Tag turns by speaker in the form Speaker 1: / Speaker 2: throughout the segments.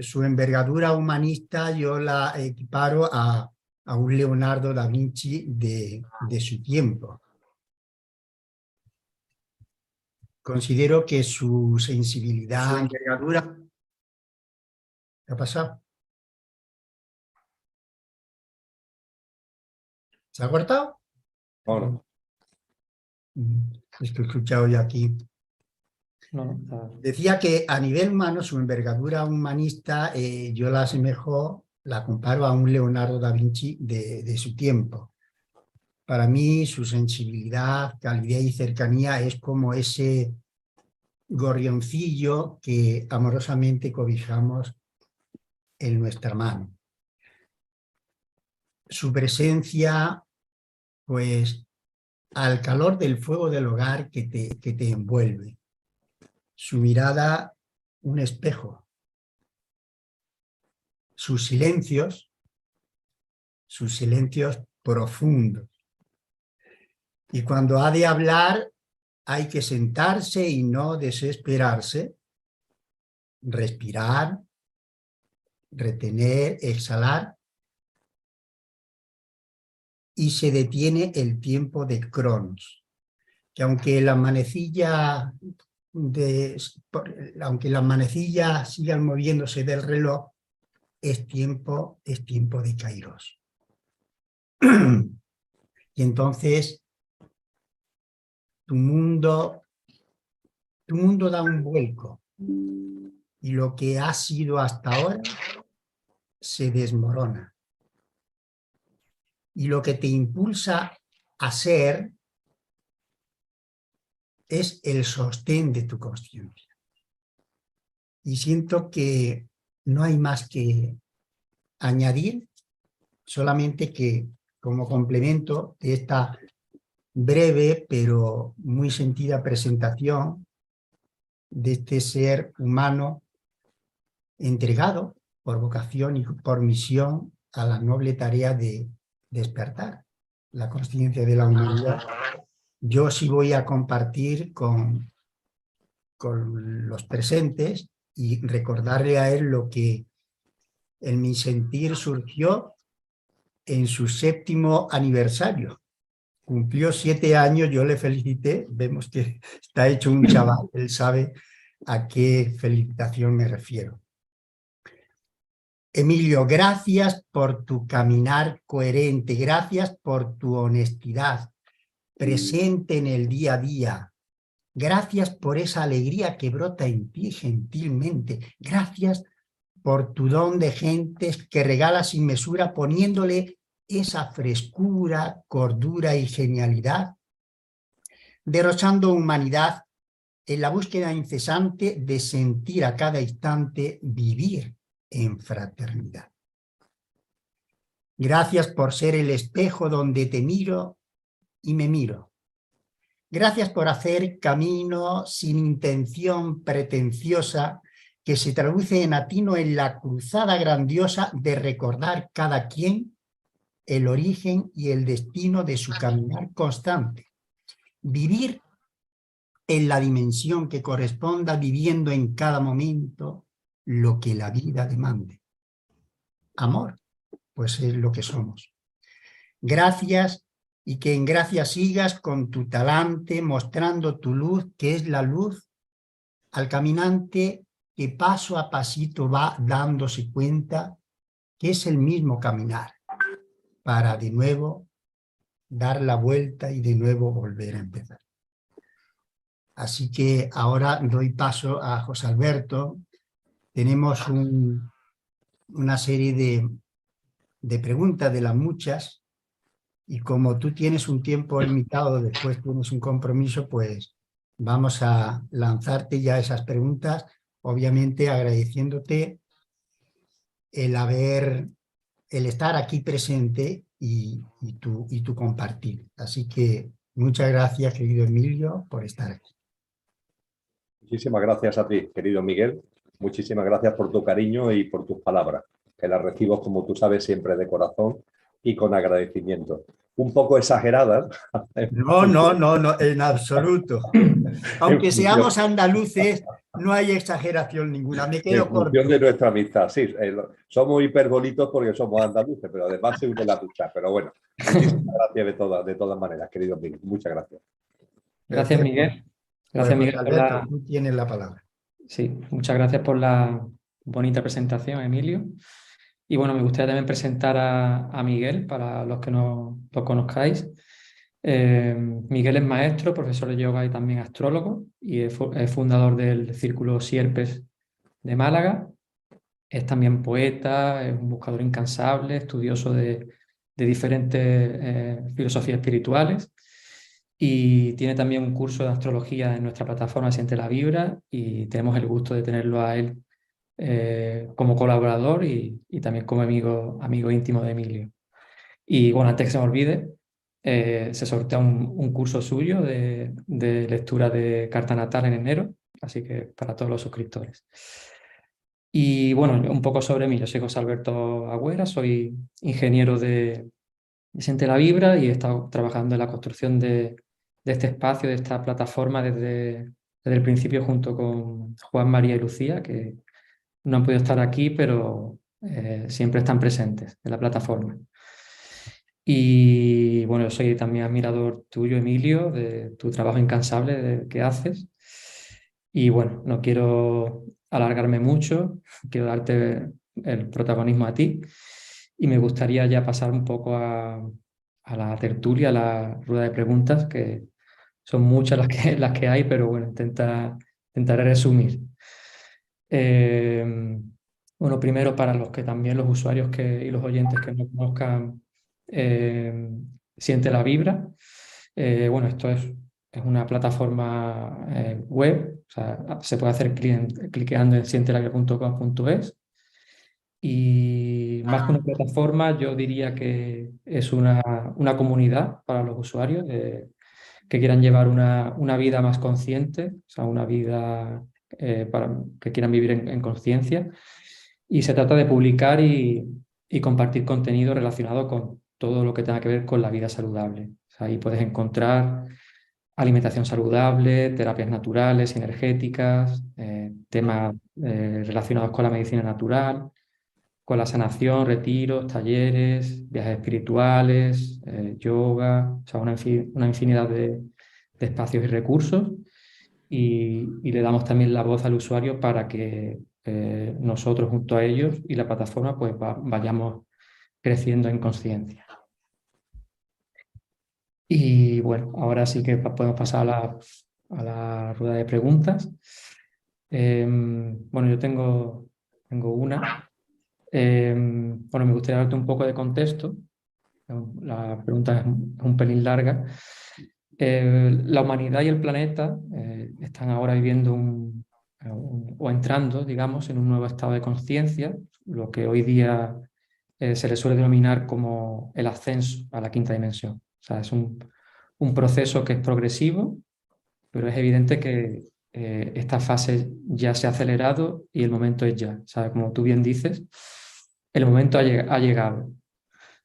Speaker 1: su envergadura humanista yo la equiparo a un Leonardo da Vinci de su tiempo. Considero que su sensibilidad, su envergadura... ¿Qué ha pasado? ¿Se ha cortado?
Speaker 2: Bueno.
Speaker 1: Es que he escuchado yo aquí. Decía que a nivel humano, su envergadura humanista, yo la asemejo, la comparo a un Leonardo da Vinci de su tiempo. Para mí, su sensibilidad, calidez y cercanía es como ese gorrioncillo que amorosamente cobijamos en nuestra mano. Su presencia, pues, al calor del fuego del hogar que te envuelve. Su mirada, un espejo. Sus silencios profundos. Y cuando ha de hablar, hay que sentarse y no desesperarse, respirar, retener, exhalar, y se detiene el tiempo de Cronos, que aunque las manecillas sigan moviéndose del reloj, es tiempo de Kairos. Y entonces tu mundo da un vuelco y lo que ha sido hasta ahora se desmorona. Y lo que te impulsa a ser es el sostén de tu consciencia. Y siento que no hay más que añadir, solamente que como complemento de esta breve pero muy sentida presentación de este ser humano entregado por vocación y por misión a la noble tarea de despertar la conciencia de la humanidad. Yo sí voy a compartir con los presentes y recordarle a él lo que en mi sentir surgió en su 7º aniversario. Cumplió 7 años, yo le felicité, vemos que está hecho un chaval, él sabe a qué felicitación me refiero. Emilio, gracias por tu caminar coherente, gracias por tu honestidad, presente en el día a día. Gracias por esa alegría que brota en ti gentilmente. Gracias por tu don de gentes que regala sin mesura, poniéndole esa frescura, cordura y genialidad, derrochando humanidad en la búsqueda incesante de sentir a cada instante vivir en fraternidad. Gracias por ser el espejo donde te miro y me miro. Gracias por hacer camino sin intención pretenciosa que se traduce en atino en la cruzada grandiosa de recordar cada quien el origen y el destino de su caminar constante. Vivir en la dimensión que corresponda, viviendo en cada momento lo que la vida demande. Amor, pues es lo que somos. Gracias, y que en gracia sigas con tu talante, mostrando tu luz, que es la luz, al caminante que paso a pasito va dándose cuenta que es el mismo caminar, para de nuevo dar la vuelta y de nuevo volver a empezar. Así que ahora doy paso a José Alberto. Tenemos una serie de preguntas de las muchas, y como tú tienes un tiempo limitado, después tienes un compromiso, pues vamos a lanzarte ya esas preguntas, obviamente agradeciéndote el estar aquí presente y tu compartir. Así que muchas gracias, querido Emilio, por estar aquí.
Speaker 2: Muchísimas gracias a ti, querido Miguel. Muchísimas gracias por tu cariño y por tus palabras, que las recibo, como tú sabes, siempre de corazón y con agradecimiento. Un poco exageradas.
Speaker 1: No, en absoluto. Aunque seamos andaluces, No hay exageración ninguna, me
Speaker 2: En
Speaker 1: quedo
Speaker 2: función
Speaker 1: corto.
Speaker 2: de nuestra amistad, sí. Somos hiperbolitos porque somos andaluces, pero además se une la ducha. Pero bueno, muchísimas gracias de todas maneras, querido Miguel. Muchas gracias.
Speaker 3: Gracias,
Speaker 1: Perfecto.
Speaker 3: Miguel.
Speaker 1: Pues
Speaker 3: Gracias,
Speaker 1: José
Speaker 3: Miguel, por
Speaker 1: Alberto,
Speaker 3: la...
Speaker 1: tú tienes la palabra.
Speaker 3: Sí, muchas gracias por la bonita presentación, Emilio. Y bueno, me gustaría también presentar a Miguel, para los que no lo conozcáis. Miguel es maestro, profesor de yoga y también astrólogo, y es fundador del Círculo Sierpes de Málaga. Es también poeta, es un buscador incansable, estudioso de diferentes filosofías espirituales, y tiene también un curso de astrología en nuestra plataforma Siente la Vibra, y tenemos el gusto de tenerlo a él como colaborador y también como amigo íntimo de Emilio. Y bueno, antes que se me olvide, se sortea un curso suyo de lectura de carta natal en enero, así que para todos los suscriptores. Y bueno, un poco sobre mí. Yo soy José Alberto Agüera, soy ingeniero de Siente la Vibra y he estado trabajando en la construcción de este espacio, de esta plataforma desde el principio junto con Juan, María y Lucía, que no han podido estar aquí, pero siempre están presentes en la plataforma. Y bueno, yo soy también admirador tuyo, Emilio, de tu trabajo incansable que haces. Y bueno, no quiero alargarme mucho, quiero darte el protagonismo a ti. Y me gustaría ya pasar un poco a la tertulia, a la rueda de preguntas, que son muchas las que hay, pero bueno, intentaré resumir. Bueno, primero para los que también los usuarios y los oyentes que no conozcan Siente la Vibra. Bueno, esto es una plataforma web, o sea, se puede hacer cliqueando en sientelavibra.com.es, y más que una plataforma yo diría que es una comunidad para los usuarios que quieran llevar una vida más consciente, o sea, una vida que quieran vivir en conciencia. Y se trata de publicar y compartir contenido relacionado con todo lo que tenga que ver con la vida saludable. O sea, ahí puedes encontrar alimentación saludable, terapias naturales, energéticas, temas relacionados con la medicina natural, con la sanación, retiros, talleres, viajes espirituales, yoga, o sea, una infinidad de espacios y recursos. Y le damos también la voz al usuario para que nosotros junto a ellos y la plataforma pues vayamos creciendo en conciencia. Y bueno, ahora sí que podemos pasar a la rueda de preguntas. Bueno, yo tengo una. Bueno, me gustaría darte un poco de contexto. La pregunta es un pelín larga. La humanidad y el planeta están ahora viviendo o entrando, digamos, en un nuevo estado de conciencia, lo que hoy día se le suele denominar como el ascenso a la quinta dimensión. O sea, es un proceso que es progresivo, pero es evidente que esta fase ya se ha acelerado y el momento es ya. O sea, como tú bien dices, el momento ha llegado.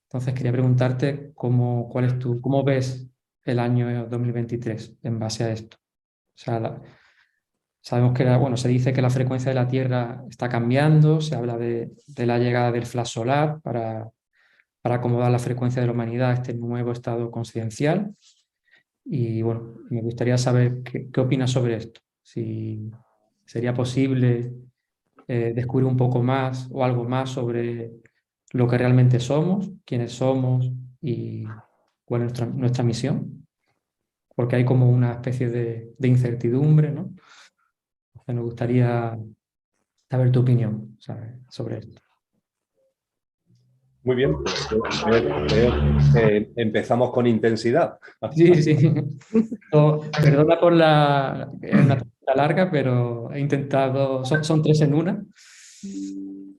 Speaker 3: Entonces quería preguntarte cómo ves el año 2023 en base a esto. O sea, sabemos que bueno, se dice que la frecuencia de la Tierra está cambiando, se habla de la llegada del flash solar para acomodar la frecuencia de la humanidad a este nuevo estado consciencial. Y bueno, me gustaría saber qué opinas sobre esto. Si sería posible descubrir un poco más o algo más sobre lo que realmente somos, quiénes somos y cuál es nuestra misión, porque hay como una especie de incertidumbre, ¿no? Me gustaría saber tu opinión, ¿sabes?, sobre esto.
Speaker 2: Muy bien, empezamos con intensidad.
Speaker 3: Sí, sí. Perdona por es una pregunta larga, pero he intentado, son tres en una,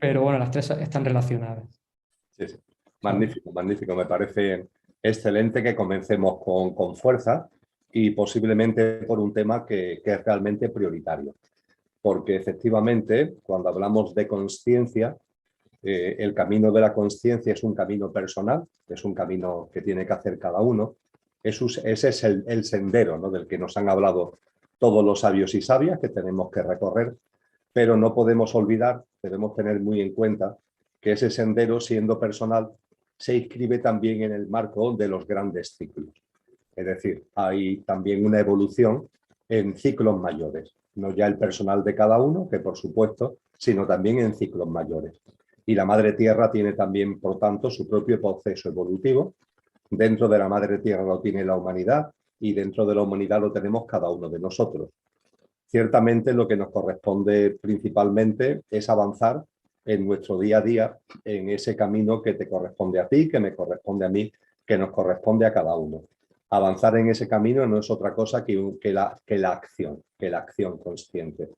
Speaker 3: pero bueno, las tres están relacionadas.
Speaker 2: Sí, sí. Magnífico, magnífico. Me parece excelente que comencemos con fuerza y posiblemente por un tema que es realmente prioritario. Porque efectivamente, cuando hablamos de consciencia, el camino de la consciencia es un camino personal, es un camino que tiene que hacer cada uno. Ese es el sendero, ¿no?, del que nos han hablado todos los sabios y sabias que tenemos que recorrer, pero no podemos olvidar, debemos tener muy en cuenta que ese sendero, siendo personal, se inscribe también en el marco de los grandes ciclos. Es decir, hay también una evolución en ciclos mayores, no ya el personal de cada uno, que por supuesto, sino también en ciclos mayores. Y la Madre Tierra tiene también, por tanto, su propio proceso evolutivo. Dentro de la Madre Tierra lo tiene la humanidad y dentro de la humanidad lo tenemos cada uno de nosotros. Ciertamente lo que nos corresponde principalmente es avanzar en nuestro día a día, en ese camino que te corresponde a ti, que me corresponde a mí, que nos corresponde a cada uno. Avanzar en ese camino no es otra cosa que la acción consciente.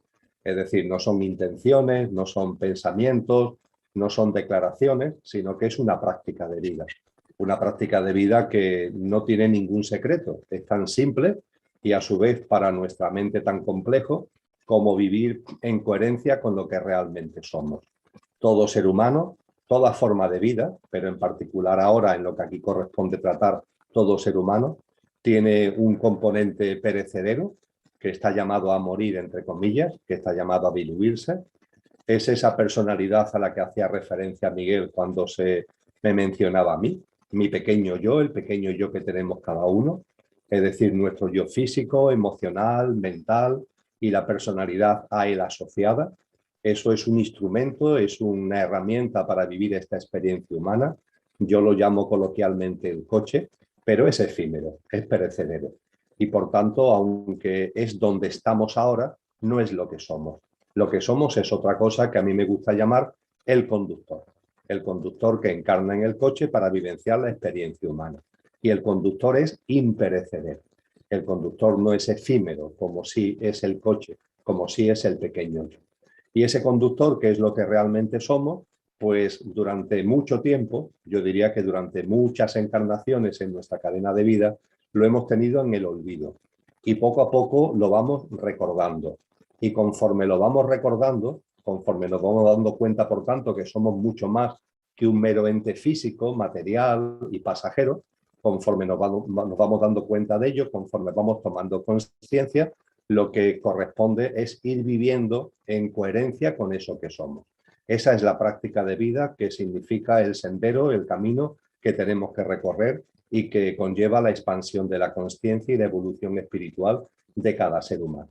Speaker 2: Es decir, no son intenciones, no son pensamientos, no son declaraciones, sino que es una práctica de vida. Una práctica de vida que no tiene ningún secreto, es tan simple y a su vez para nuestra mente tan complejo como vivir en coherencia con lo que realmente somos. Todo ser humano, toda forma de vida, pero en particular ahora en lo que aquí corresponde tratar, todo ser humano, tiene un componente perecedero que está llamado a morir, entre comillas, que está llamado a diluirse. Es esa personalidad a la que hacía referencia Miguel cuando se me mencionaba a mí, mi pequeño yo, el pequeño yo que tenemos cada uno, es decir, nuestro yo físico, emocional, mental y la personalidad a él asociada. Eso es un instrumento, es una herramienta para vivir esta experiencia humana. Yo lo llamo coloquialmente el coche, pero es efímero, es perecedero. Y por tanto, aunque es donde estamos ahora, no es lo que somos. Lo que somos es otra cosa que a mí me gusta llamar el conductor. El conductor que encarna en el coche para vivenciar la experiencia humana. Y el conductor es imperecedero. El conductor no es efímero, como si es el coche, como si es el pequeño yo. Y ese conductor, que es lo que realmente somos, pues durante mucho tiempo, yo diría que durante muchas encarnaciones en nuestra cadena de vida, lo hemos tenido en el olvido. Y poco a poco lo vamos recordando. Y conforme lo vamos recordando, conforme nos vamos dando cuenta, por tanto, que somos mucho más que un mero ente físico, material y pasajero, conforme nos vamos dando cuenta de ello, conforme vamos tomando conciencia, lo que corresponde es ir viviendo en coherencia con eso que somos. Esa es la práctica de vida que significa el sendero, el camino que tenemos que recorrer y que conlleva la expansión de la consciencia y la evolución espiritual de cada ser humano.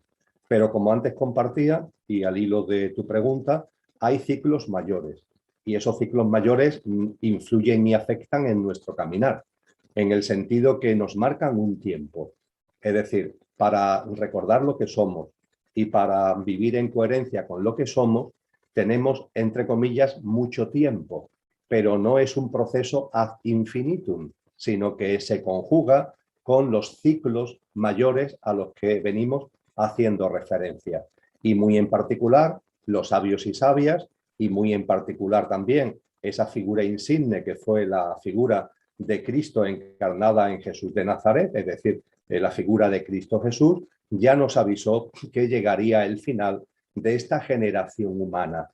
Speaker 2: Pero como antes compartía, y al hilo de tu pregunta, hay ciclos mayores. Y esos ciclos mayores influyen y afectan en nuestro caminar, en el sentido que nos marcan un tiempo. Es decir, para recordar lo que somos y para vivir en coherencia con lo que somos, tenemos, entre comillas, mucho tiempo, pero no es un proceso ad infinitum, sino que se conjuga con los ciclos mayores a los que venimos haciendo referencia. Y muy en particular, los sabios y sabias, y muy en particular también esa figura insigne que fue la figura de Cristo encarnada en Jesús de Nazaret, es decir, la figura de Cristo Jesús, ya nos avisó que llegaría el final de esta generación humana.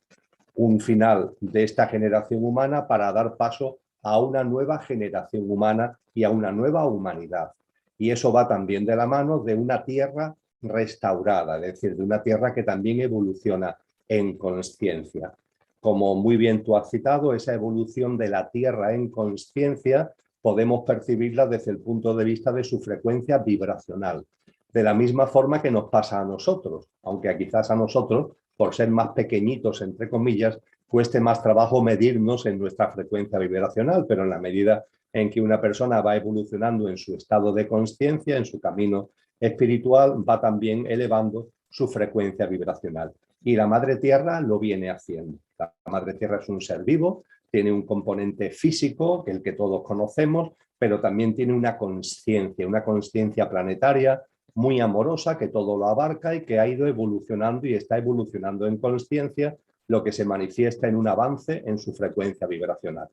Speaker 2: Un final de esta generación humana para dar paso a una nueva generación humana y a una nueva humanidad. Y eso va también de la mano de una tierra restaurada, es decir, de una tierra que también evoluciona en consciencia. Como muy bien tú has citado, esa evolución de la tierra en consciencia podemos percibirla desde el punto de vista de su frecuencia vibracional. De la misma forma que nos pasa a nosotros, aunque quizás a nosotros, por ser más pequeñitos, entre comillas, cueste más trabajo medirnos en nuestra frecuencia vibracional, pero en la medida en que una persona va evolucionando en su estado de consciencia, en su camino espiritual, va también elevando su frecuencia vibracional. Y la Madre Tierra lo viene haciendo. La Madre Tierra es un ser vivo, tiene un componente físico, el que todos conocemos, pero también tiene una conciencia planetaria muy amorosa que todo lo abarca y que ha ido evolucionando y está evolucionando en consciencia, lo que se manifiesta en un avance en su frecuencia vibracional.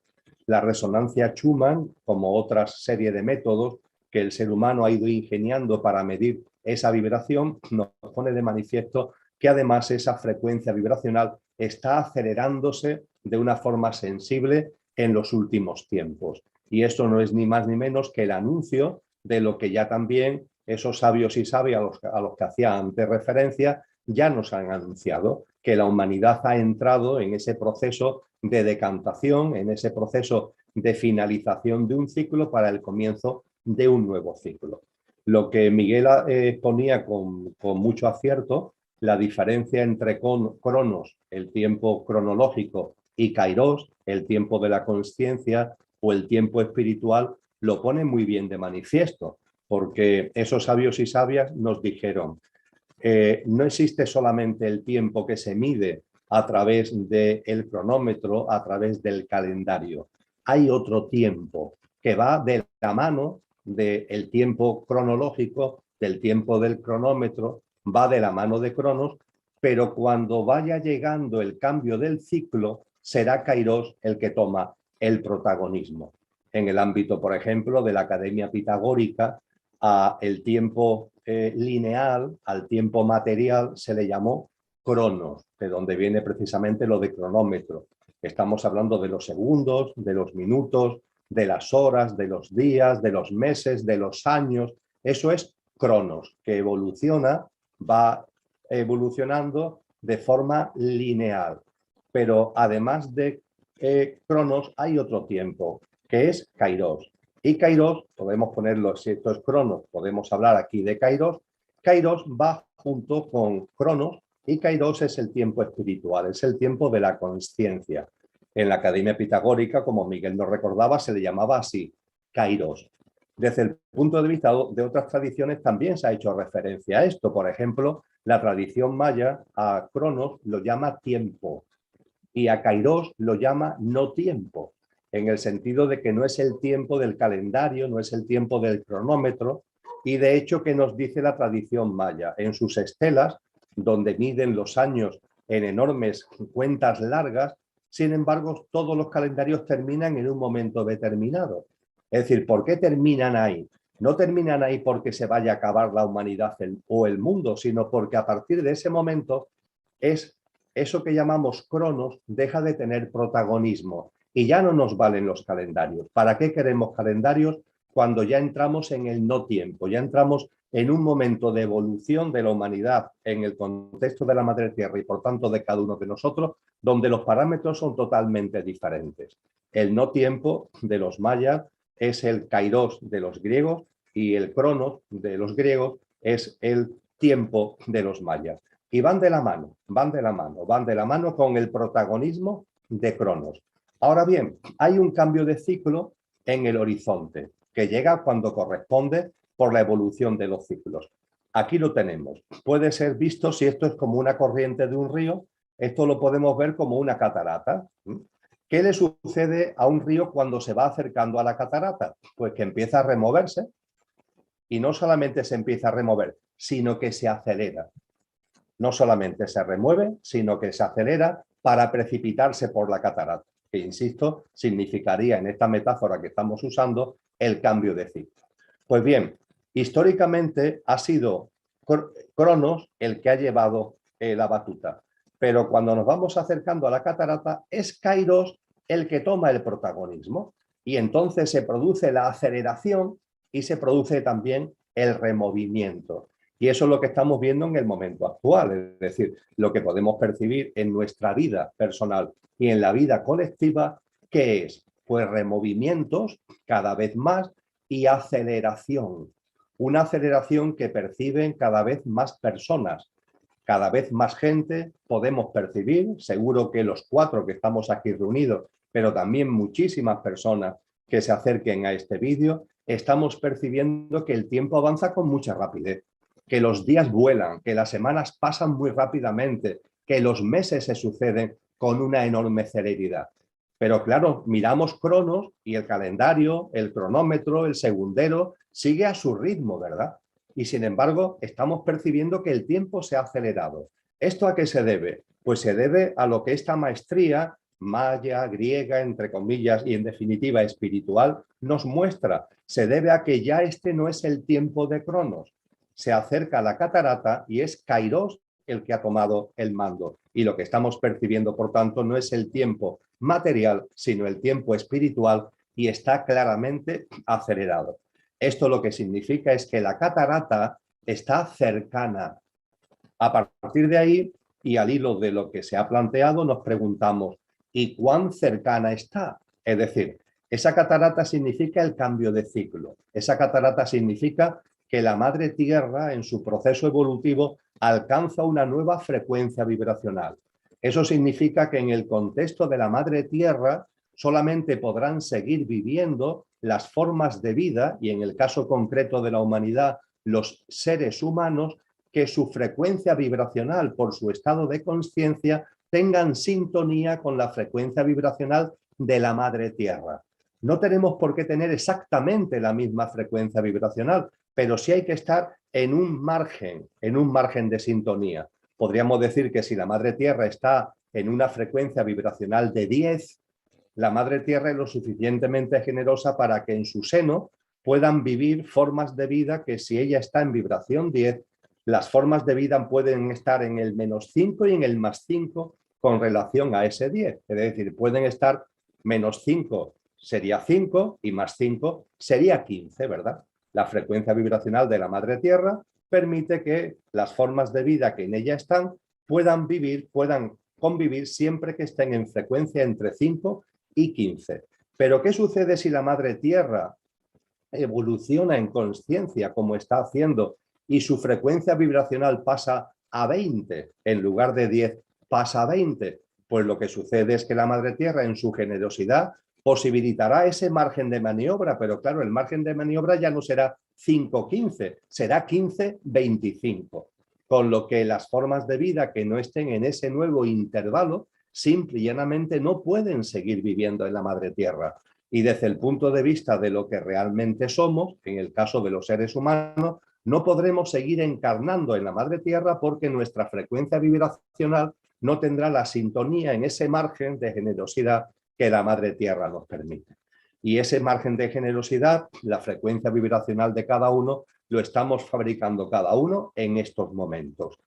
Speaker 2: La resonancia Schumann, como otra serie de métodos que el ser humano ha ido ingeniando para medir esa vibración, nos pone de manifiesto que además esa frecuencia vibracional está acelerándose de una forma sensible en los últimos tiempos. Y esto no es ni más ni menos que el anuncio de lo que ya también esos sabios y sabias a los que hacía antes referencia ya nos han anunciado que la humanidad ha entrado en ese proceso de decantación, en ese proceso de finalización de un ciclo para el comienzo de un nuevo ciclo. Lo que Miguel exponía con mucho acierto, la diferencia entre cronos, el tiempo cronológico, y kairos, el tiempo de la consciencia o el tiempo espiritual, lo pone muy bien de manifiesto, porque esos sabios y sabias nos dijeron, no existe solamente el tiempo que se mide a través del cronómetro, a través del calendario. Hay otro tiempo que va de la mano del tiempo cronológico, del tiempo del cronómetro, va de la mano de Cronos, pero cuando vaya llegando el cambio del ciclo, será Kairos el que toma el protagonismo. En el ámbito, por ejemplo, de la Academia Pitagórica, el tiempo lineal, al tiempo material, se le llamó cronos, de donde viene precisamente lo de cronómetro. Estamos hablando de los segundos, de los minutos, de las horas, de los días, de los meses, de los años. Eso es cronos, que evoluciona, va evolucionando de forma lineal. Pero además de cronos, hay otro tiempo, que es kairos. Y kairos, podemos ponerlo, si esto es cronos, podemos hablar aquí de kairos. Kairos va junto con cronos y kairos es el tiempo espiritual, es el tiempo de la consciencia. En la Academia Pitagórica, como Miguel nos recordaba, se le llamaba así, kairos. Desde el punto de vista de otras tradiciones también se ha hecho referencia a esto. Por ejemplo, la tradición maya a cronos lo llama tiempo y a kairos lo llama no tiempo, en el sentido de que no es el tiempo del calendario, no es el tiempo del cronómetro, y de hecho, ¿qué nos dice la tradición maya? En sus estelas, donde miden los años en enormes cuentas largas, sin embargo, todos los calendarios terminan en un momento determinado. Es decir, ¿por qué terminan ahí? No terminan ahí porque se vaya a acabar la humanidad o el mundo, sino porque a partir de ese momento es eso que llamamos cronos deja de tener protagonismo y ya no nos valen los calendarios. ¿Para qué queremos calendarios cuando ya entramos en el no tiempo? Ya entramos en un momento de evolución de la humanidad en el contexto de la Madre Tierra y por tanto de cada uno de nosotros, donde los parámetros son totalmente diferentes. El no tiempo de los mayas es el kairos de los griegos y el cronos de los griegos es el tiempo de los mayas. Y van de la mano, van de la mano, van de la mano con el protagonismo de Cronos. Ahora bien, hay un cambio de ciclo en el horizonte, que llega cuando corresponde por la evolución de los ciclos. Aquí lo tenemos. Puede ser visto, si esto es como una corriente de un río, esto lo podemos ver como una catarata. ¿Qué le sucede a un río cuando se va acercando a la catarata? Pues que empieza a removerse y no solamente se empieza a remover, sino que se acelera. No solamente se remueve, sino que se acelera para precipitarse por la catarata, que, insisto, significaría en esta metáfora que estamos usando el cambio de ciclo. Pues bien, históricamente ha sido Cronos el que ha llevado la batuta, pero cuando nos vamos acercando a la catarata es Kairos el que toma el protagonismo y entonces se produce la aceleración y se produce también el removimiento. Y eso es lo que estamos viendo en el momento actual, es decir, lo que podemos percibir en nuestra vida personal y en la vida colectiva, ¿qué es? Pues removimientos cada vez más y aceleración. Una aceleración que perciben cada vez más personas, cada vez más gente podemos percibir, seguro que los 4 que estamos aquí reunidos, pero también muchísimas personas que se acerquen a este vídeo, estamos percibiendo que el tiempo avanza con mucha rapidez, que los días vuelan, que las semanas pasan muy rápidamente, que los meses se suceden con una enorme celeridad. Pero claro, miramos Cronos y el calendario, el cronómetro, el segundero, sigue a su ritmo, ¿verdad? Y sin embargo, estamos percibiendo que el tiempo se ha acelerado. ¿Esto a qué se debe? Pues se debe a lo que esta maestría maya, griega, entre comillas, y en definitiva espiritual, nos muestra. Se debe a que ya este no es el tiempo de Cronos. Se acerca a la catarata y es Kairos el que ha tomado el mando. Y lo que estamos percibiendo, por tanto, no es el tiempo material, sino el tiempo espiritual y está claramente acelerado. Esto lo que significa es que la catarata está cercana. A partir de ahí, y al hilo de lo que se ha planteado, nos preguntamos, ¿y cuán cercana está? Es decir, esa catarata significa el cambio de ciclo. Esa catarata significa que la madre tierra, en su proceso evolutivo, alcanza una nueva frecuencia vibracional. Eso significa que en el contexto de la madre tierra solamente podrán seguir viviendo las formas de vida, y en el caso concreto de la humanidad, los seres humanos, que su frecuencia vibracional por su estado de conciencia tengan sintonía con la frecuencia vibracional de la madre tierra. No tenemos por qué tener exactamente la misma frecuencia vibracional, pero sí hay que estar en un margen de sintonía. Podríamos decir que si la madre tierra está en una frecuencia vibracional de 10, la madre tierra es lo suficientemente generosa para que en su seno puedan vivir formas de vida que, si ella está en vibración 10, las formas de vida pueden estar en el -5 y en el +5 con relación a ese 10. Es decir, pueden estar -5 sería 5 y +5 sería 15, ¿verdad? La frecuencia vibracional de la madre tierra permite que las formas de vida que en ella están puedan convivir siempre que estén en frecuencia entre 5 y 15. Pero ¿qué sucede si la madre tierra evoluciona en conciencia, como está haciendo, y su frecuencia vibracional pasa a 20, en lugar de 10 pasa a 20? Pues lo que sucede es que la madre tierra, en su generosidad, posibilitará ese margen de maniobra, pero claro, el margen de maniobra ya no será 5-15, será 15-25, con lo que las formas de vida que no estén en ese nuevo intervalo simple y llanamente no pueden seguir viviendo en la madre tierra. Y desde el punto de vista de lo que realmente somos, en el caso de los seres humanos, no podremos seguir encarnando en la madre tierra porque nuestra frecuencia vibracional no tendrá la sintonía en ese margen de generosidad que la madre tierra nos permite. Y ese margen de generosidad, la frecuencia vibracional de cada uno, lo estamos fabricando cada uno en estos momentos.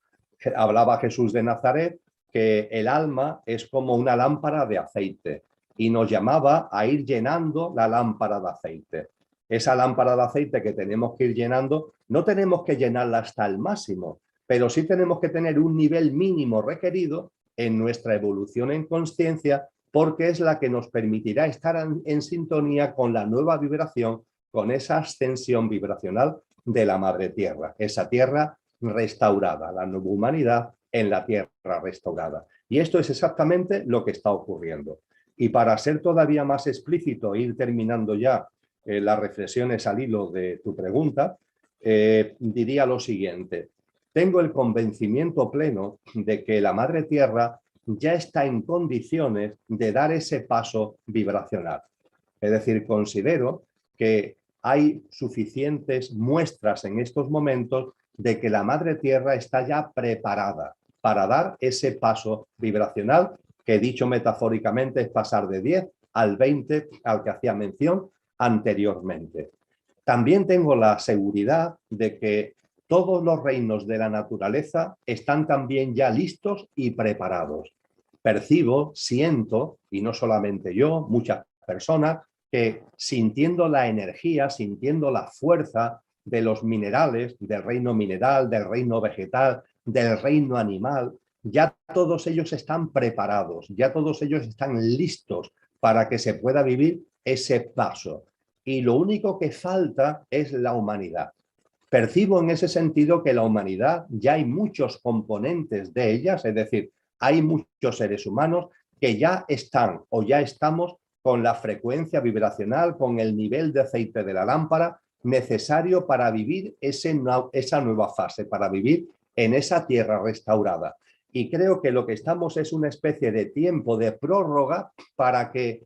Speaker 2: Hablaba Jesús de Nazaret que el alma es como una lámpara de aceite y nos llamaba a ir llenando la lámpara de aceite. Esa lámpara de aceite que tenemos que ir llenando, no tenemos que llenarla hasta el máximo, pero sí tenemos que tener un nivel mínimo requerido en nuestra evolución en conciencia, porque es la que nos permitirá estar en sintonía con la nueva vibración, con esa ascensión vibracional de la madre tierra, esa tierra restaurada, la nueva humanidad en la tierra restaurada. Y esto es exactamente lo que está ocurriendo. Y para ser todavía más explícito e ir terminando ya las reflexiones al hilo de tu pregunta, diría lo siguiente. Tengo el convencimiento pleno de que la madre tierra ya está en condiciones de dar ese paso vibracional. Es decir, considero que hay suficientes muestras en estos momentos de que la madre tierra está ya preparada para dar ese paso vibracional que, dicho metafóricamente, es pasar de 10 al 20 al que hacía mención anteriormente. También tengo la seguridad de que todos los reinos de la naturaleza están también ya listos y preparados. Percibo, siento, y no solamente yo, muchas personas, que sintiendo la energía, sintiendo la fuerza de los minerales, del reino mineral, del reino vegetal, del reino animal, ya todos ellos están preparados, ya todos ellos están listos para que se pueda vivir ese paso. Y lo único que falta es la humanidad. Percibo en ese sentido que la humanidad ya hay muchos componentes de ellas, es decir, hay muchos seres humanos que ya están o ya estamos con la frecuencia vibracional, con el nivel de aceite de la lámpara necesario para vivir esa nueva fase, para vivir en esa tierra restaurada. Y creo que lo que estamos es una especie de tiempo de prórroga para que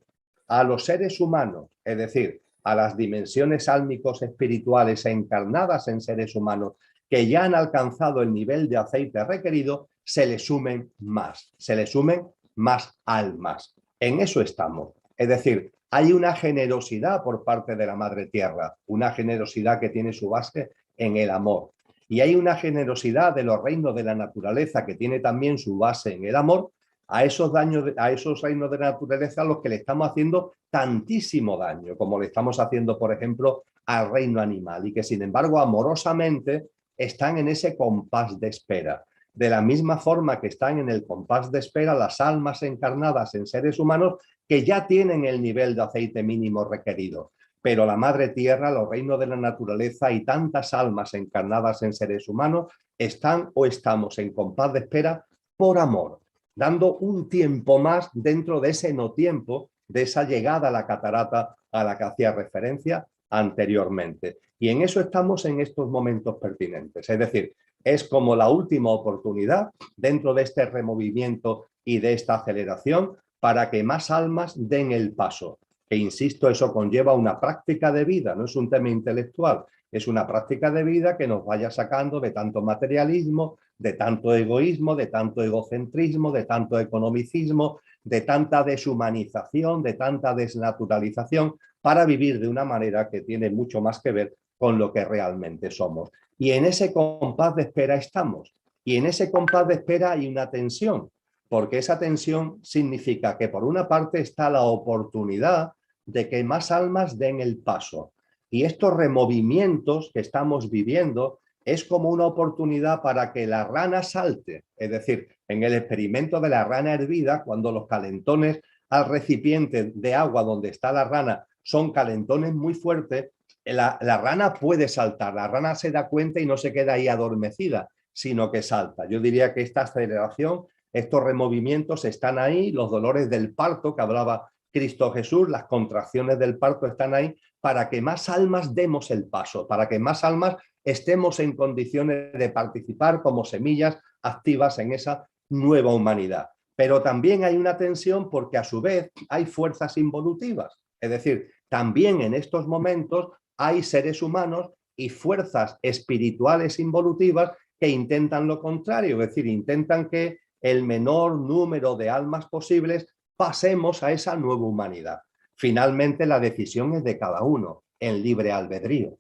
Speaker 2: a los seres humanos, es decir, a las dimensiones álmicos espirituales encarnadas en seres humanos que ya han alcanzado el nivel de aceite requerido, se les sumen más almas. En eso estamos. Es decir, hay una generosidad por parte de la Madre Tierra, una generosidad que tiene su base en el amor. Y hay una generosidad de los reinos de la naturaleza que tiene también su base en el amor, a esos daños, a esos reinos de la naturaleza a los que le estamos haciendo tantísimo daño, como le estamos haciendo, por ejemplo, al reino animal, y que sin embargo amorosamente están en ese compás de espera. De la misma forma que están en el compás de espera las almas encarnadas en seres humanos que ya tienen el nivel de aceite mínimo requerido. Pero la Madre Tierra, los reinos de la naturaleza y tantas almas encarnadas en seres humanos están o estamos en compás de espera por amor, dando un tiempo más dentro de ese no tiempo, de esa llegada a la catarata a la que hacía referencia anteriormente. Y en eso estamos en estos momentos pertinentes. Es decir, es como la última oportunidad dentro de este removimiento y de esta aceleración para que más almas den el paso. Que insisto, eso conlleva una práctica de vida, no es un tema intelectual, es una práctica de vida que nos vaya sacando de tanto materialismo, de tanto egoísmo, de tanto egocentrismo, de tanto economicismo, de tanta deshumanización, de tanta desnaturalización, para vivir de una manera que tiene mucho más que ver con lo que realmente somos. Y en ese compás de espera estamos. Y en ese compás de espera hay una tensión, porque esa tensión significa que por una parte está la oportunidad de que más almas den el paso. Y estos removimientos que estamos viviendo es como una oportunidad para que la rana salte. Es decir, en el experimento de la rana hervida, cuando los calentones al recipiente de agua donde está la rana son calentones muy fuertes, la rana puede saltar, la rana se da cuenta y no se queda ahí adormecida, sino que salta. Yo diría que esta aceleración, estos removimientos están ahí, los dolores del parto que hablaba Cristo Jesús, las contracciones del parto están ahí para que más almas demos el paso, para que más almas estemos en condiciones de participar como semillas activas en esa nueva humanidad. Pero también hay una tensión porque a su vez hay fuerzas involutivas. Es decir, también en estos momentos hay seres humanos y fuerzas espirituales involutivas que intentan lo contrario, es decir, intentan que el menor número de almas posibles pasemos a esa nueva humanidad. Finalmente, la decisión es de cada uno, en libre albedrío.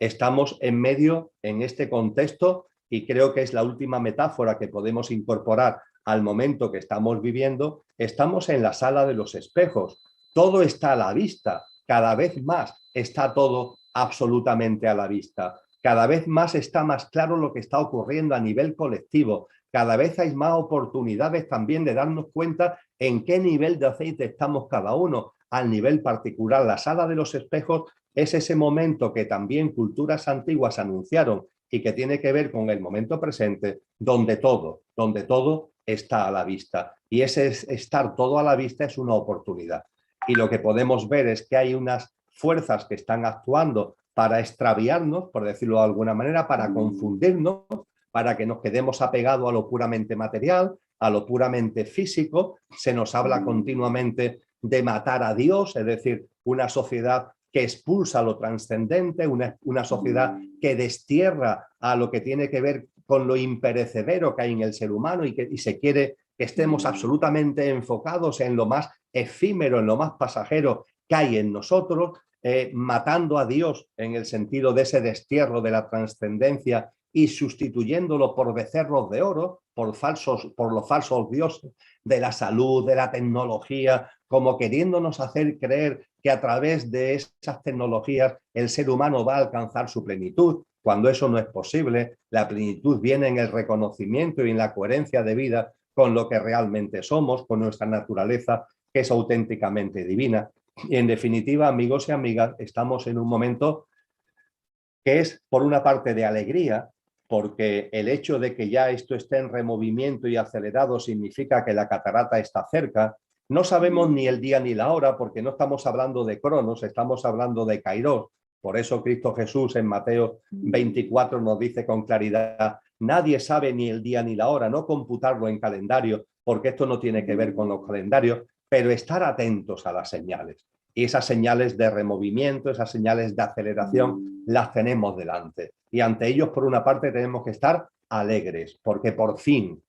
Speaker 2: Estamos en medio, en este contexto, y creo que es la última metáfora que podemos incorporar al momento que estamos viviendo. Estamos en la sala de los espejos. Todo está a la vista. Cada vez más está todo absolutamente a la vista. Cada vez más está más claro lo que está ocurriendo a nivel colectivo. Cada vez hay más oportunidades también de darnos cuenta en qué nivel de aceite estamos cada uno, al nivel particular. La sala de los espejos es ese momento que también culturas antiguas anunciaron y que tiene que ver con el momento presente, donde todo está a la vista. Y ese estar todo a la vista es una oportunidad. Y lo que podemos ver es que hay unas fuerzas que están actuando para extraviarnos, por decirlo de alguna manera, para confundirnos, para que nos quedemos apegados a lo puramente material, a lo puramente físico. Se nos habla continuamente de matar a Dios, es decir, una sociedad que expulsa lo trascendente, una sociedad que destierra a lo que tiene que ver con lo imperecedero que hay en el ser humano y se quiere que estemos absolutamente enfocados en lo más efímero, en lo más pasajero que hay en nosotros, matando a Dios en el sentido de ese destierro de la trascendencia y sustituyéndolo por becerros de oro, por los falsos dioses de la salud, de la tecnología, como queriéndonos hacer creer que a través de esas tecnologías el ser humano va a alcanzar su plenitud, cuando eso no es posible. La plenitud viene en el reconocimiento y en la coherencia de vida con lo que realmente somos, con nuestra naturaleza, que es auténticamente divina. Y en definitiva, amigos y amigas, estamos en un momento que es, por una parte, de alegría, porque el hecho de que ya esto esté en removimiento y acelerado significa que la catarata está cerca. No sabemos ni el día ni la hora, porque no estamos hablando de Cronos, estamos hablando de Kairos. Por eso Cristo Jesús en Mateo 24 nos dice con claridad: nadie sabe ni el día ni la hora, no computarlo en calendario, porque esto no tiene que ver con los calendarios, pero estar atentos a las señales. Y esas señales de removimiento, esas señales de aceleración, las tenemos delante. Y ante ellos, por una parte, tenemos que estar alegres, porque por fin,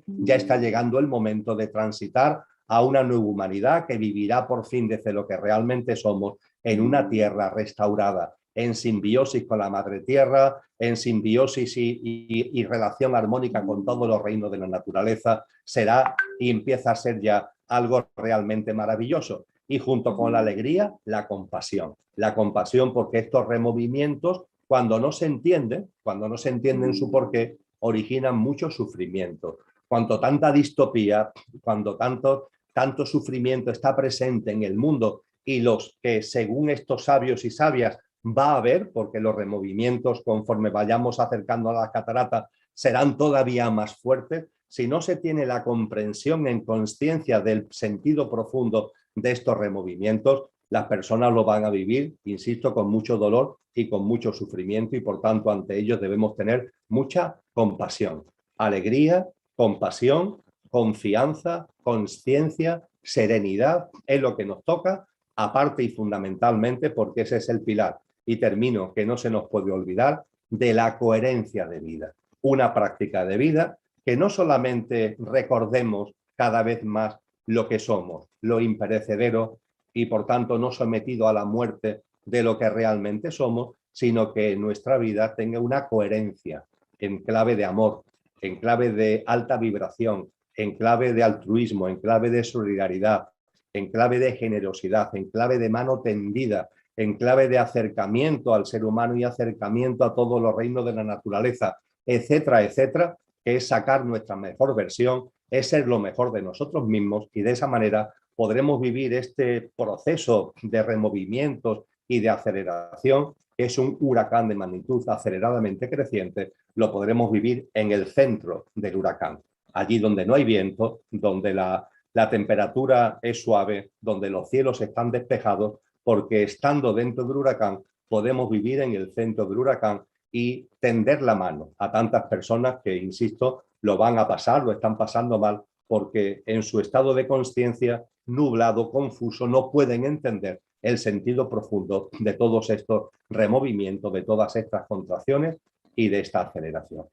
Speaker 2: ya está llegando el momento de transitar a una nueva humanidad que vivirá por fin desde lo que realmente somos en una tierra restaurada. en simbiosis con la madre tierra, en simbiosis y relación armónica con todos los reinos de la naturaleza, será y empieza a ser ya algo realmente maravilloso. Y junto con la alegría, la compasión. La compasión porque estos removimientos, cuando no se entienden su porqué, originan mucho sufrimiento. Cuando tanta distopía, cuando tanto sufrimiento está presente en el mundo y los que según estos sabios y sabias va a haber, porque los removimientos conforme vayamos acercando a las cataratas serán todavía más fuertes, si no se tiene la comprensión en conciencia del sentido profundo de estos removimientos, las personas lo van a vivir, insisto, con mucho dolor y con mucho sufrimiento y por tanto ante ellos debemos tener mucha compasión, alegría, compasión, confianza, conciencia, serenidad, es lo que nos toca, aparte y fundamentalmente porque ese es el pilar. Y termino, que no se nos puede olvidar, de la coherencia de vida. Una práctica de vida que no solamente recordemos cada vez más lo que somos, lo imperecedero y por tanto no sometido a la muerte de lo que realmente somos, sino que nuestra vida tenga una coherencia en clave de amor, en clave de alta vibración, en clave de altruismo, en clave de solidaridad, en clave de generosidad, en clave de mano tendida, en clave de acercamiento al ser humano y acercamiento a todos los reinos de la naturaleza, etcétera, etcétera, que es sacar nuestra mejor versión, es ser lo mejor de nosotros mismos y de esa manera podremos vivir este proceso de removimientos y de aceleración, que es un huracán de magnitud aceleradamente creciente, lo podremos vivir en el centro del huracán, allí donde no hay viento, donde la temperatura es suave, donde los cielos están despejados, porque estando dentro del huracán podemos vivir en el centro del huracán y tender la mano a tantas personas que, insisto, lo van a pasar, lo están pasando mal, porque en su estado de conciencia nublado, confuso, no pueden entender el sentido profundo de todos estos removimientos, de todas estas contracciones y de esta aceleración.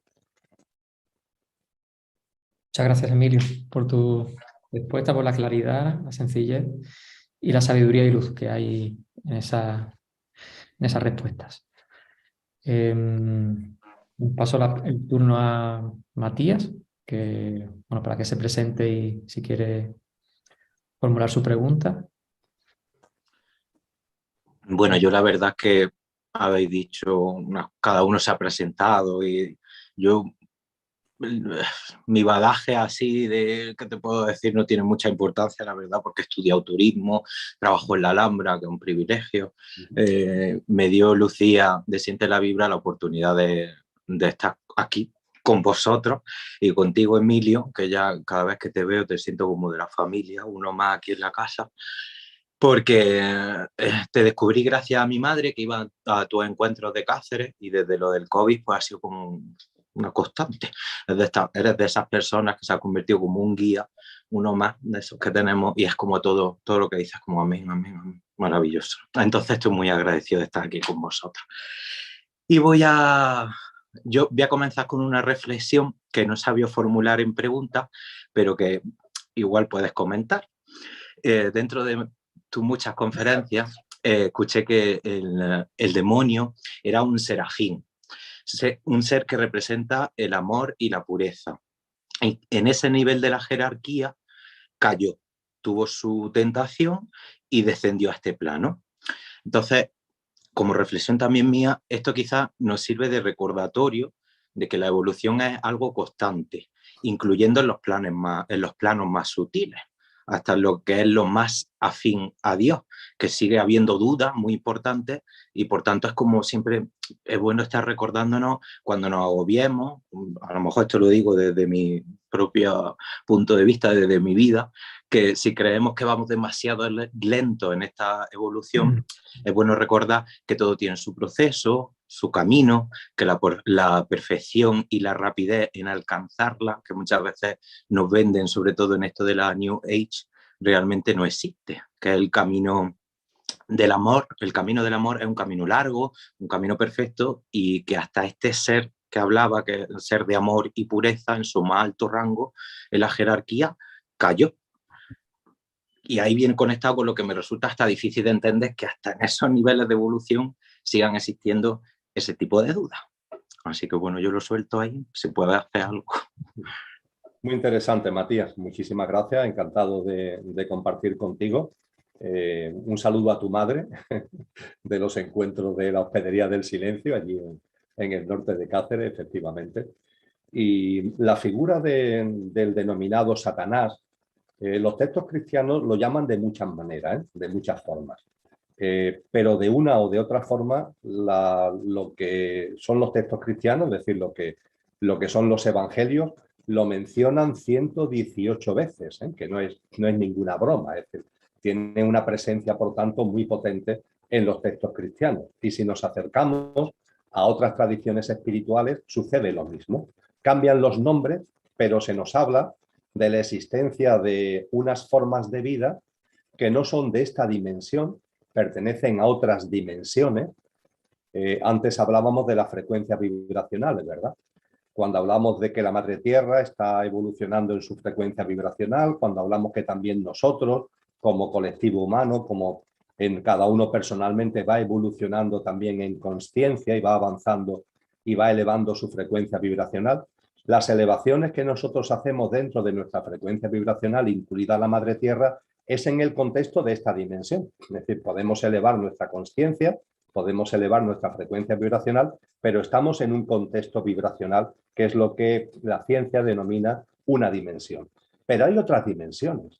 Speaker 3: Muchas gracias, Emilio, por tu respuesta, por la claridad, la sencillez y la sabiduría y luz que hay en esas respuestas. Paso el turno a Matías, que, bueno, para que se presente y si quiere formular su pregunta.
Speaker 4: Bueno, yo la verdad es que habéis dicho, cada uno se ha presentado y yo, mi bagaje así de, ¿qué te puedo decir? No tiene mucha importancia, la verdad, porque he estudiado turismo, trabajo en la Alhambra, que es un privilegio. Me dio Lucía de Siente la Vibra la oportunidad de estar aquí con vosotros y contigo, Emilio, que ya cada vez que te veo te siento como de la familia, uno más aquí en la casa. Porque te descubrí gracias a mi madre, que iba a tus encuentros de Cáceres y desde lo del COVID pues ha sido como una constante. Eres de esas personas que se ha convertido como un guía, uno más de esos que tenemos y es como todo lo que dices, como amén, amén, amén. Maravilloso. Entonces estoy muy agradecido de estar aquí con vosotros. Y yo voy a comenzar con una reflexión que no sabía formular en preguntas, pero que igual puedes comentar. Dentro de tus muchas conferencias, escuché que el demonio era un serafín, un ser que representa el amor y la pureza. Y en ese nivel de la jerarquía cayó, tuvo su tentación y descendió a este plano. Entonces, como reflexión también mía, esto quizás nos sirve de recordatorio de que la evolución es algo constante, incluyendo en los planos más sutiles, hasta lo que es lo más afín a Dios, que sigue habiendo dudas muy importantes y por tanto es como siempre es bueno estar recordándonos cuando nos agobiemos, a lo mejor esto lo digo desde mi propio punto de vista, desde mi vida, que si creemos que vamos demasiado lento en esta evolución, es bueno recordar que todo tiene su proceso, su camino, que la perfección y la rapidez en alcanzarla, que muchas veces nos venden, sobre todo en esto de la New Age, realmente no existe, que es el camino del amor. El camino del amor es un camino largo, un camino perfecto y que hasta este ser que hablaba, que es el ser de amor y pureza en su más alto rango en la jerarquía, cayó. Y ahí viene conectado con lo que me resulta hasta difícil de entender, que hasta en esos niveles de evolución sigan existiendo ese tipo de dudas. Así que bueno, yo lo suelto ahí, se puede hacer algo.
Speaker 2: Muy interesante, Matías. Muchísimas gracias. Encantado de compartir contigo. Un saludo a tu madre de los encuentros de la Hospedería del Silencio, allí en el norte de Cáceres, efectivamente. Y la figura del denominado Satanás, los textos cristianos lo llaman de muchas maneras, de muchas formas. Pero de una o de otra forma, lo que son los textos cristianos, es decir, lo que son los evangelios, lo mencionan 118 veces, que no es ninguna broma, es decir, tiene una presencia, por tanto, muy potente en los textos cristianos. Y si nos acercamos a otras tradiciones espirituales, sucede lo mismo. Cambian los nombres, pero se nos habla de la existencia de unas formas de vida que no son de esta dimensión, pertenecen a otras dimensiones. Antes hablábamos de las frecuencias vibracionales, ¿verdad? Cuando hablamos de que la Madre Tierra está evolucionando en su frecuencia vibracional, cuando hablamos que también nosotros, como colectivo humano, como en cada uno personalmente, va evolucionando también en consciencia y va avanzando y va elevando su frecuencia vibracional. Las elevaciones que nosotros hacemos dentro de nuestra frecuencia vibracional, incluida la Madre Tierra, es en el contexto de esta dimensión. Es decir, podemos elevar nuestra consciencia, podemos elevar nuestra frecuencia vibracional, pero estamos en un contexto vibracional que es lo que la ciencia denomina una dimensión. Pero hay otras dimensiones,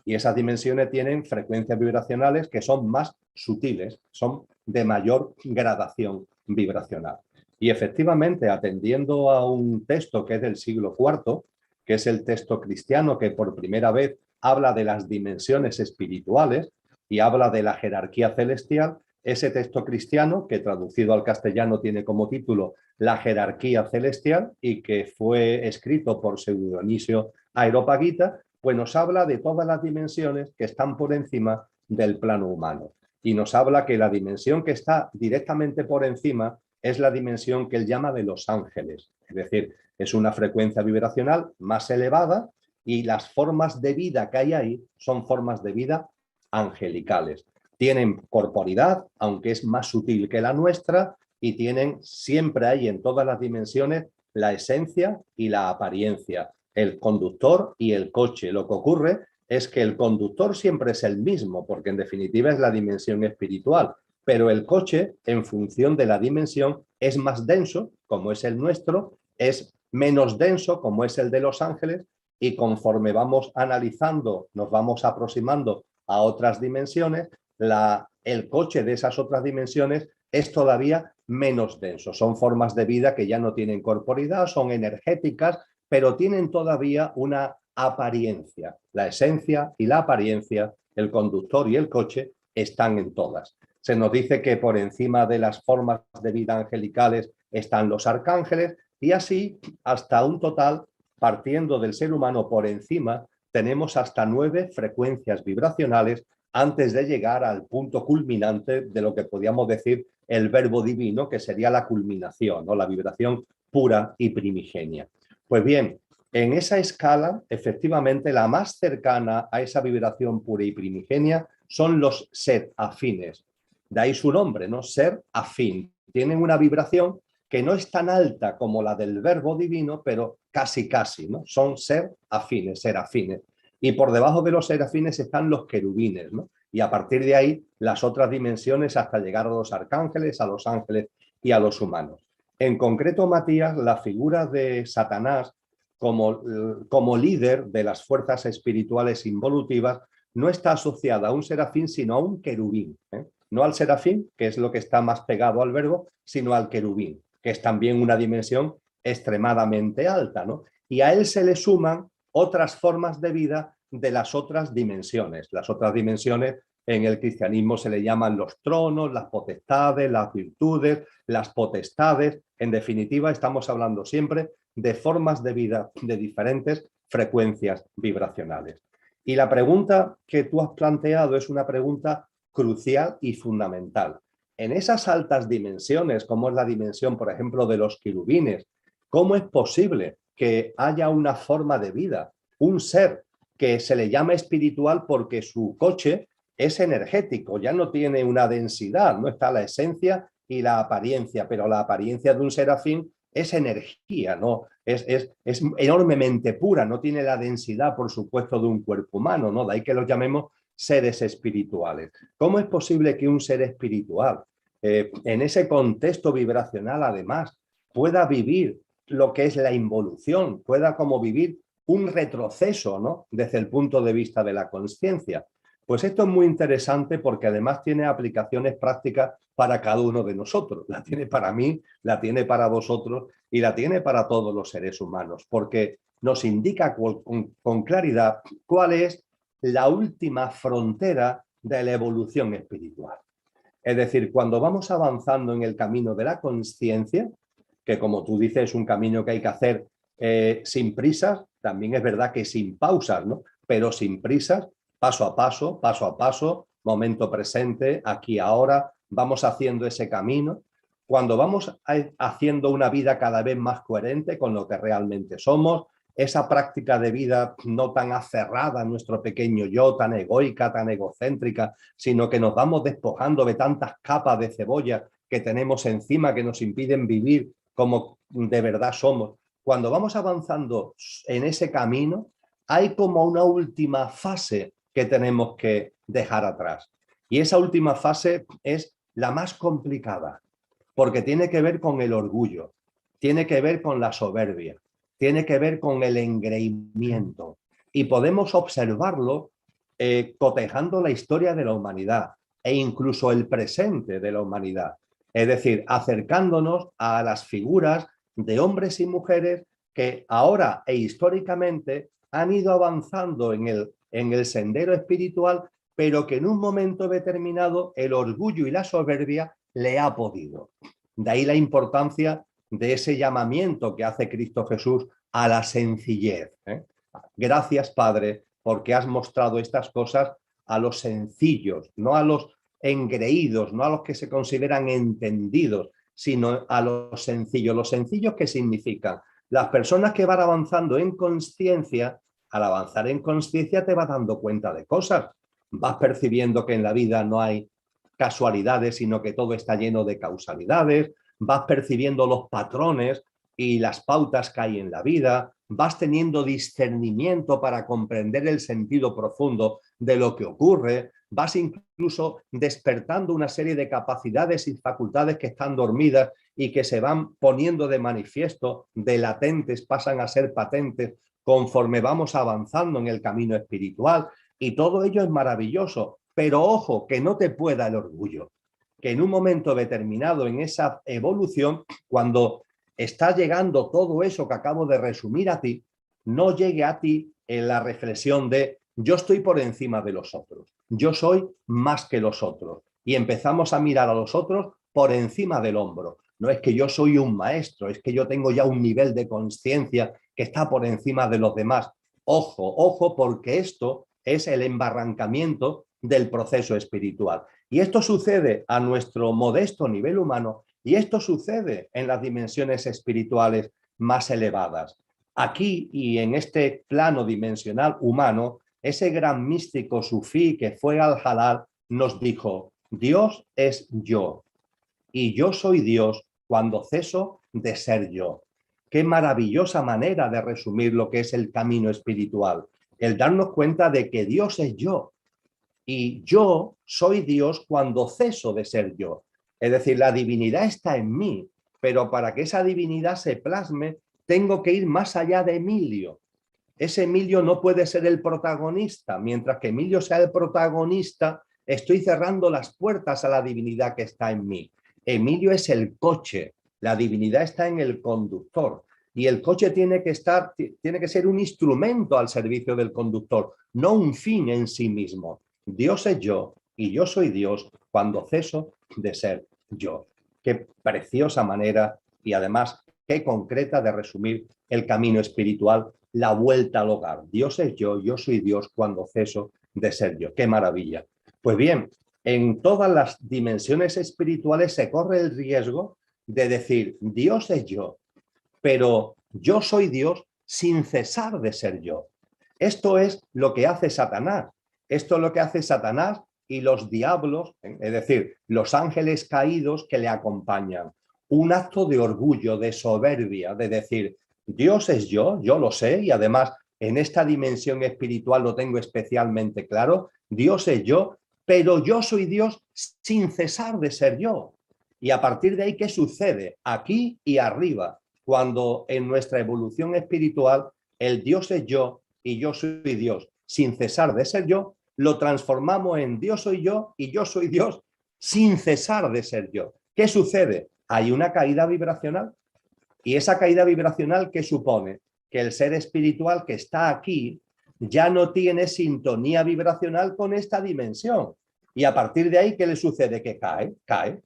Speaker 2: y esas dimensiones tienen frecuencias vibracionales que son más sutiles, son de mayor gradación vibracional. Y efectivamente, atendiendo a un texto que es del siglo IV, que es el texto cristiano que por primera vez habla de las dimensiones espirituales y habla de la jerarquía celestial, ese texto cristiano, que traducido al castellano tiene como título La jerarquía celestial y que fue escrito por Pseudo Dionisio Areopagita, pues nos habla de todas las dimensiones que están por encima del plano humano. Y nos habla que la dimensión que está directamente por encima es la dimensión que él llama de los ángeles. Es decir, es una frecuencia vibracional más elevada y las formas de vida que hay ahí son formas de vida angelicales. Tienen corporidad, aunque es más sutil que la nuestra, y tienen siempre ahí en todas las dimensiones la esencia y la apariencia, el conductor y el coche. Lo que ocurre es que el conductor siempre es el mismo, porque en definitiva es la dimensión espiritual, pero el coche, en función de la dimensión, es más denso, como es el nuestro, es menos denso, como es el de los ángeles, y conforme vamos analizando, nos vamos aproximando a otras dimensiones, el coche de esas otras dimensiones es todavía menos denso. Son formas de vida que ya no tienen corporidad, son energéticas, pero tienen todavía una apariencia. La esencia y la apariencia, el conductor y el coche, están en todas. Se nos dice que por encima de las formas de vida angelicales están los arcángeles y así hasta un total, partiendo del ser humano por encima, tenemos hasta 9 frecuencias vibracionales antes de llegar al punto culminante de lo que podríamos decir el verbo divino, que sería la culminación, ¿no? La vibración pura y primigenia. Pues bien, en esa escala, efectivamente, la más cercana a esa vibración pura y primigenia son los serafines. De ahí su nombre, ¿no? Ser afín. Tienen una vibración que no es tan alta como la del verbo divino, pero casi, ¿no? Son ser afines, serafines. Y por debajo de los serafines están los querubines, ¿no? Y a partir de ahí, las otras dimensiones hasta llegar a los arcángeles, a los ángeles y a los humanos. En concreto, Matías, la figura de Satanás como líder de las fuerzas espirituales involutivas no está asociada a un serafín, sino a un querubín, ¿eh? No al serafín, que es lo que está más pegado al verbo, sino al querubín, que es también una dimensión extremadamente alta, ¿no? Y a él se le suman otras formas de vida de las otras dimensiones. Las otras dimensiones en el cristianismo se le llaman los tronos, las potestades, las virtudes, las potestades. En definitiva, estamos hablando siempre de formas de vida de diferentes frecuencias vibracionales. Y la pregunta que tú has planteado es una pregunta crucial y fundamental. En esas altas dimensiones, como es la dimensión, por ejemplo, de los querubines, ¿cómo es posible que haya una forma de vida, un ser que se le llama espiritual porque su coche es energético, ya no tiene una densidad, no está la esencia y la apariencia, pero la apariencia de un serafín es energía, ¿no? Es enormemente pura, no tiene la densidad, por supuesto, de un cuerpo humano, ¿no? De ahí que los llamemos seres espirituales. ¿Cómo es posible que un ser espiritual, en ese contexto vibracional, además, pueda vivir lo que es la involución, pueda como vivir un retroceso, ¿no? Desde el punto de vista de la consciencia? Pues esto es muy interesante porque además tiene aplicaciones prácticas para cada uno de nosotros. La tiene para mí, la tiene para vosotros y la tiene para todos los seres humanos, porque nos indica con claridad cuál es la última frontera de la evolución espiritual. Es decir, cuando vamos avanzando en el camino de la consciencia, que como tú dices es un camino que hay que hacer sin prisas, también es verdad que sin pausas, ¿no? Pero sin prisas, paso a paso, momento presente, aquí ahora, vamos haciendo ese camino. Cuando vamos haciendo una vida cada vez más coherente con lo que realmente somos, esa práctica de vida no tan aferrada a nuestro pequeño yo, tan egoica, tan egocéntrica, sino que nos vamos despojando de tantas capas de cebolla que tenemos encima que nos impiden vivir como de verdad somos. Cuando vamos avanzando en ese camino, hay como una última fase que tenemos que dejar atrás. Y esa última fase es la más complicada, porque tiene que ver con el orgullo, tiene que ver con la soberbia, tiene que ver con el engreimiento. Y podemos observarlo cotejando la historia de la humanidad e incluso el presente de la humanidad. Es decir, acercándonos a las figuras de hombres y mujeres que ahora e históricamente han ido avanzando en el sendero espiritual, pero que en un momento determinado el orgullo y la soberbia le ha podido. De ahí la importancia de ese llamamiento que hace Cristo Jesús a la sencillez. Gracias, Padre, porque has mostrado estas cosas a los sencillos, no a los engreídos, no a los que se consideran entendidos, sino a los sencillos. ¿Los sencillos qué significan? Las personas que van avanzando en consciencia, al avanzar en consciencia te vas dando cuenta de cosas. Vas percibiendo que en la vida no hay casualidades, sino que todo está lleno de causalidades. Vas percibiendo los patrones y las pautas que hay en la vida. Vas teniendo discernimiento para comprender el sentido profundo de lo que ocurre. Vas incluso despertando una serie de capacidades y facultades que están dormidas y que se van poniendo de manifiesto, de latentes pasan a ser patentes conforme vamos avanzando en el camino espiritual. Y todo ello es maravilloso, pero ojo, que no te pueda el orgullo, que en un momento determinado en esa evolución, cuando está llegando todo eso que acabo de resumir a ti, no llegue a ti en la reflexión de yo estoy por encima de los otros, yo soy más que los otros, y empezamos a mirar a los otros por encima del hombro. No es que yo soy un maestro, es que yo tengo ya un nivel de conciencia que está por encima de los demás. Ojo, ojo, porque esto es el embarrancamiento del proceso espiritual. Y esto sucede a nuestro modesto nivel humano y esto sucede en las dimensiones espirituales más elevadas. Aquí y en este plano dimensional humano, ese gran místico sufí que fue Al-Halal nos dijo: Dios es yo y yo soy Dios cuando ceso de ser yo. Qué maravillosa manera de resumir lo que es el camino espiritual. El darnos cuenta de que Dios es yo y yo soy Dios cuando ceso de ser yo. Es decir, la divinidad está en mí, pero para que esa divinidad se plasme, tengo que ir más allá de Emilio. Ese Emilio no puede ser el protagonista. Mientras que Emilio sea el protagonista, estoy cerrando las puertas a la divinidad que está en mí. Emilio es el coche, la divinidad está en el conductor. Y el coche tiene que ser un instrumento al servicio del conductor, no un fin en sí mismo. Dios es yo y yo soy Dios cuando ceso de ser yo. Qué preciosa manera y además qué concreta de resumir el camino espiritual, la vuelta al hogar. Dios es yo soy Dios cuando ceso de ser yo. Qué maravilla. Pues bien, en todas las dimensiones espirituales se corre el riesgo de decir Dios es yo, pero yo soy Dios sin cesar de ser yo. Esto es lo que hace Satanás. Esto es lo que hace Satanás y los diablos, es decir, los ángeles caídos que le acompañan. Un acto de orgullo, de soberbia, de decir, Dios es yo lo sé, y además en esta dimensión espiritual lo tengo especialmente claro, Dios es yo, pero yo soy Dios sin cesar de ser yo. Y a partir de ahí, ¿qué sucede? Aquí y arriba, cuando en nuestra evolución espiritual el Dios es yo y yo soy Dios sin cesar de ser yo, lo transformamos en Dios soy yo y yo soy Dios sin cesar de ser yo. ¿Qué sucede? Hay una caída vibracional. Y esa caída vibracional, ¿qué supone? Que el ser espiritual que está aquí ya no tiene sintonía vibracional con esta dimensión. Y a partir de ahí, ¿qué le sucede? Que cae.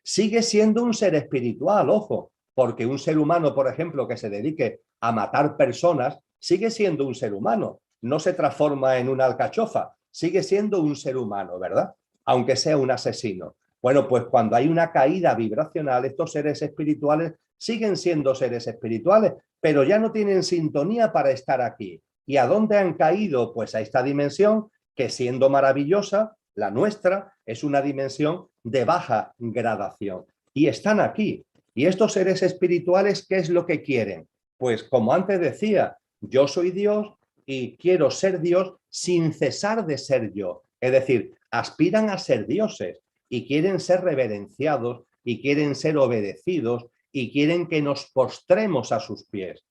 Speaker 2: Sigue siendo un ser espiritual, ojo, porque un ser humano, por ejemplo, que se dedique a matar personas, sigue siendo un ser humano, no se transforma en una alcachofa, sigue siendo un ser humano, ¿verdad? Aunque sea un asesino. Bueno, pues cuando hay una caída vibracional, estos seres espirituales siguen siendo seres espirituales, pero ya no tienen sintonía para estar aquí. ¿Y a dónde han caído? Pues a esta dimensión que, siendo maravillosa, la nuestra es una dimensión de baja gradación. Y están aquí. Y estos seres espirituales, ¿qué es lo que quieren? Pues como antes decía, yo soy Dios y quiero ser Dios sin cesar de ser yo. Es decir, aspiran a ser dioses y quieren ser reverenciados y quieren ser obedecidos y quieren que nos postremos a sus pies.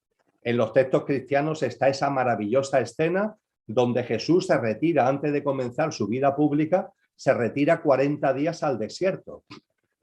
Speaker 2: En los textos cristianos está esa maravillosa escena donde Jesús se retira antes de comenzar su vida pública, se retira 40 días al desierto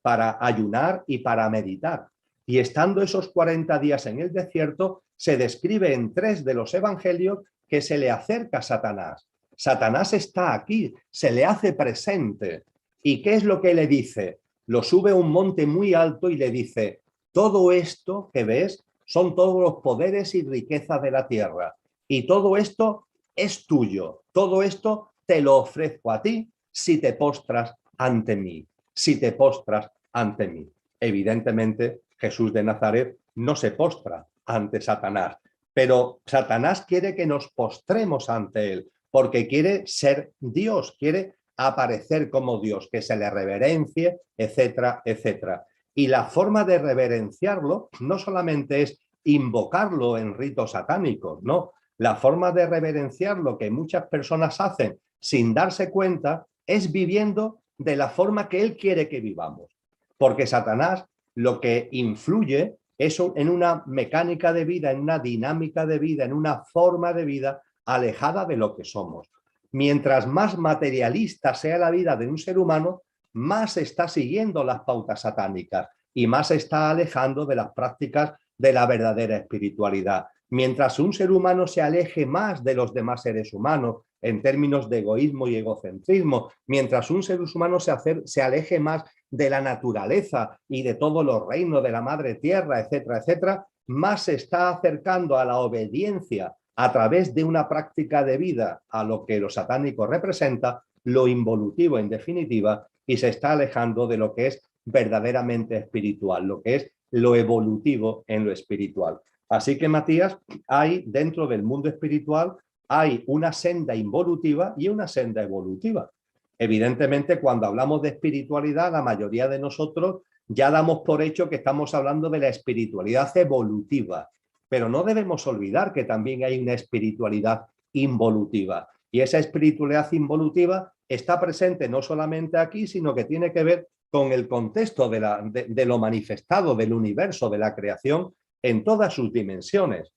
Speaker 2: para ayunar y para meditar. Y estando esos 40 días en el desierto, se describe en 3 de los evangelios que se le acerca a Satanás. Satanás está aquí, se le hace presente. ¿Y qué es lo que le dice? Lo sube a un monte muy alto y le dice, todo esto que ves son todos los poderes y riquezas de la tierra. Y todo esto es tuyo. Todo esto te lo ofrezco a ti si te postras ante mí. Si te postras ante mí. Evidentemente, Jesús de Nazaret no se postra ante Satanás, pero Satanás quiere que nos postremos ante él, porque quiere ser Dios, quiere aparecer como Dios, que se le reverencie, etcétera, etcétera. Y la forma de reverenciarlo no solamente es invocarlo en ritos satánicos, no. La forma de reverenciarlo que muchas personas hacen sin darse cuenta es viviendo de la forma que él quiere que vivamos. Porque Satanás lo que influye es en una mecánica de vida, en una dinámica de vida, en una forma de vida alejada de lo que somos. Mientras más materialista sea la vida de un ser humano, más está siguiendo las pautas satánicas y más se está alejando de las prácticas de la verdadera espiritualidad. Mientras un ser humano se aleje más de los demás seres humanos en términos de egoísmo y egocentrismo, mientras un ser humano se aleje más de la naturaleza y de todos los reinos de la madre tierra, etcétera, etcétera, más se está acercando a la obediencia a través de una práctica de vida a lo que lo satánico representa, lo involutivo en definitiva, y se está alejando de lo que es verdaderamente espiritual, lo que es lo evolutivo en lo espiritual. Así que, Matías, hay dentro del mundo espiritual hay una senda involutiva y una senda evolutiva. Evidentemente, cuando hablamos de espiritualidad, la mayoría de nosotros ya damos por hecho que estamos hablando de la espiritualidad evolutiva, pero no debemos olvidar que también hay una espiritualidad involutiva. Y esa espiritualidad involutiva está presente no solamente aquí, sino que tiene que ver con el contexto de lo manifestado, del universo, de la creación, en todas sus dimensiones.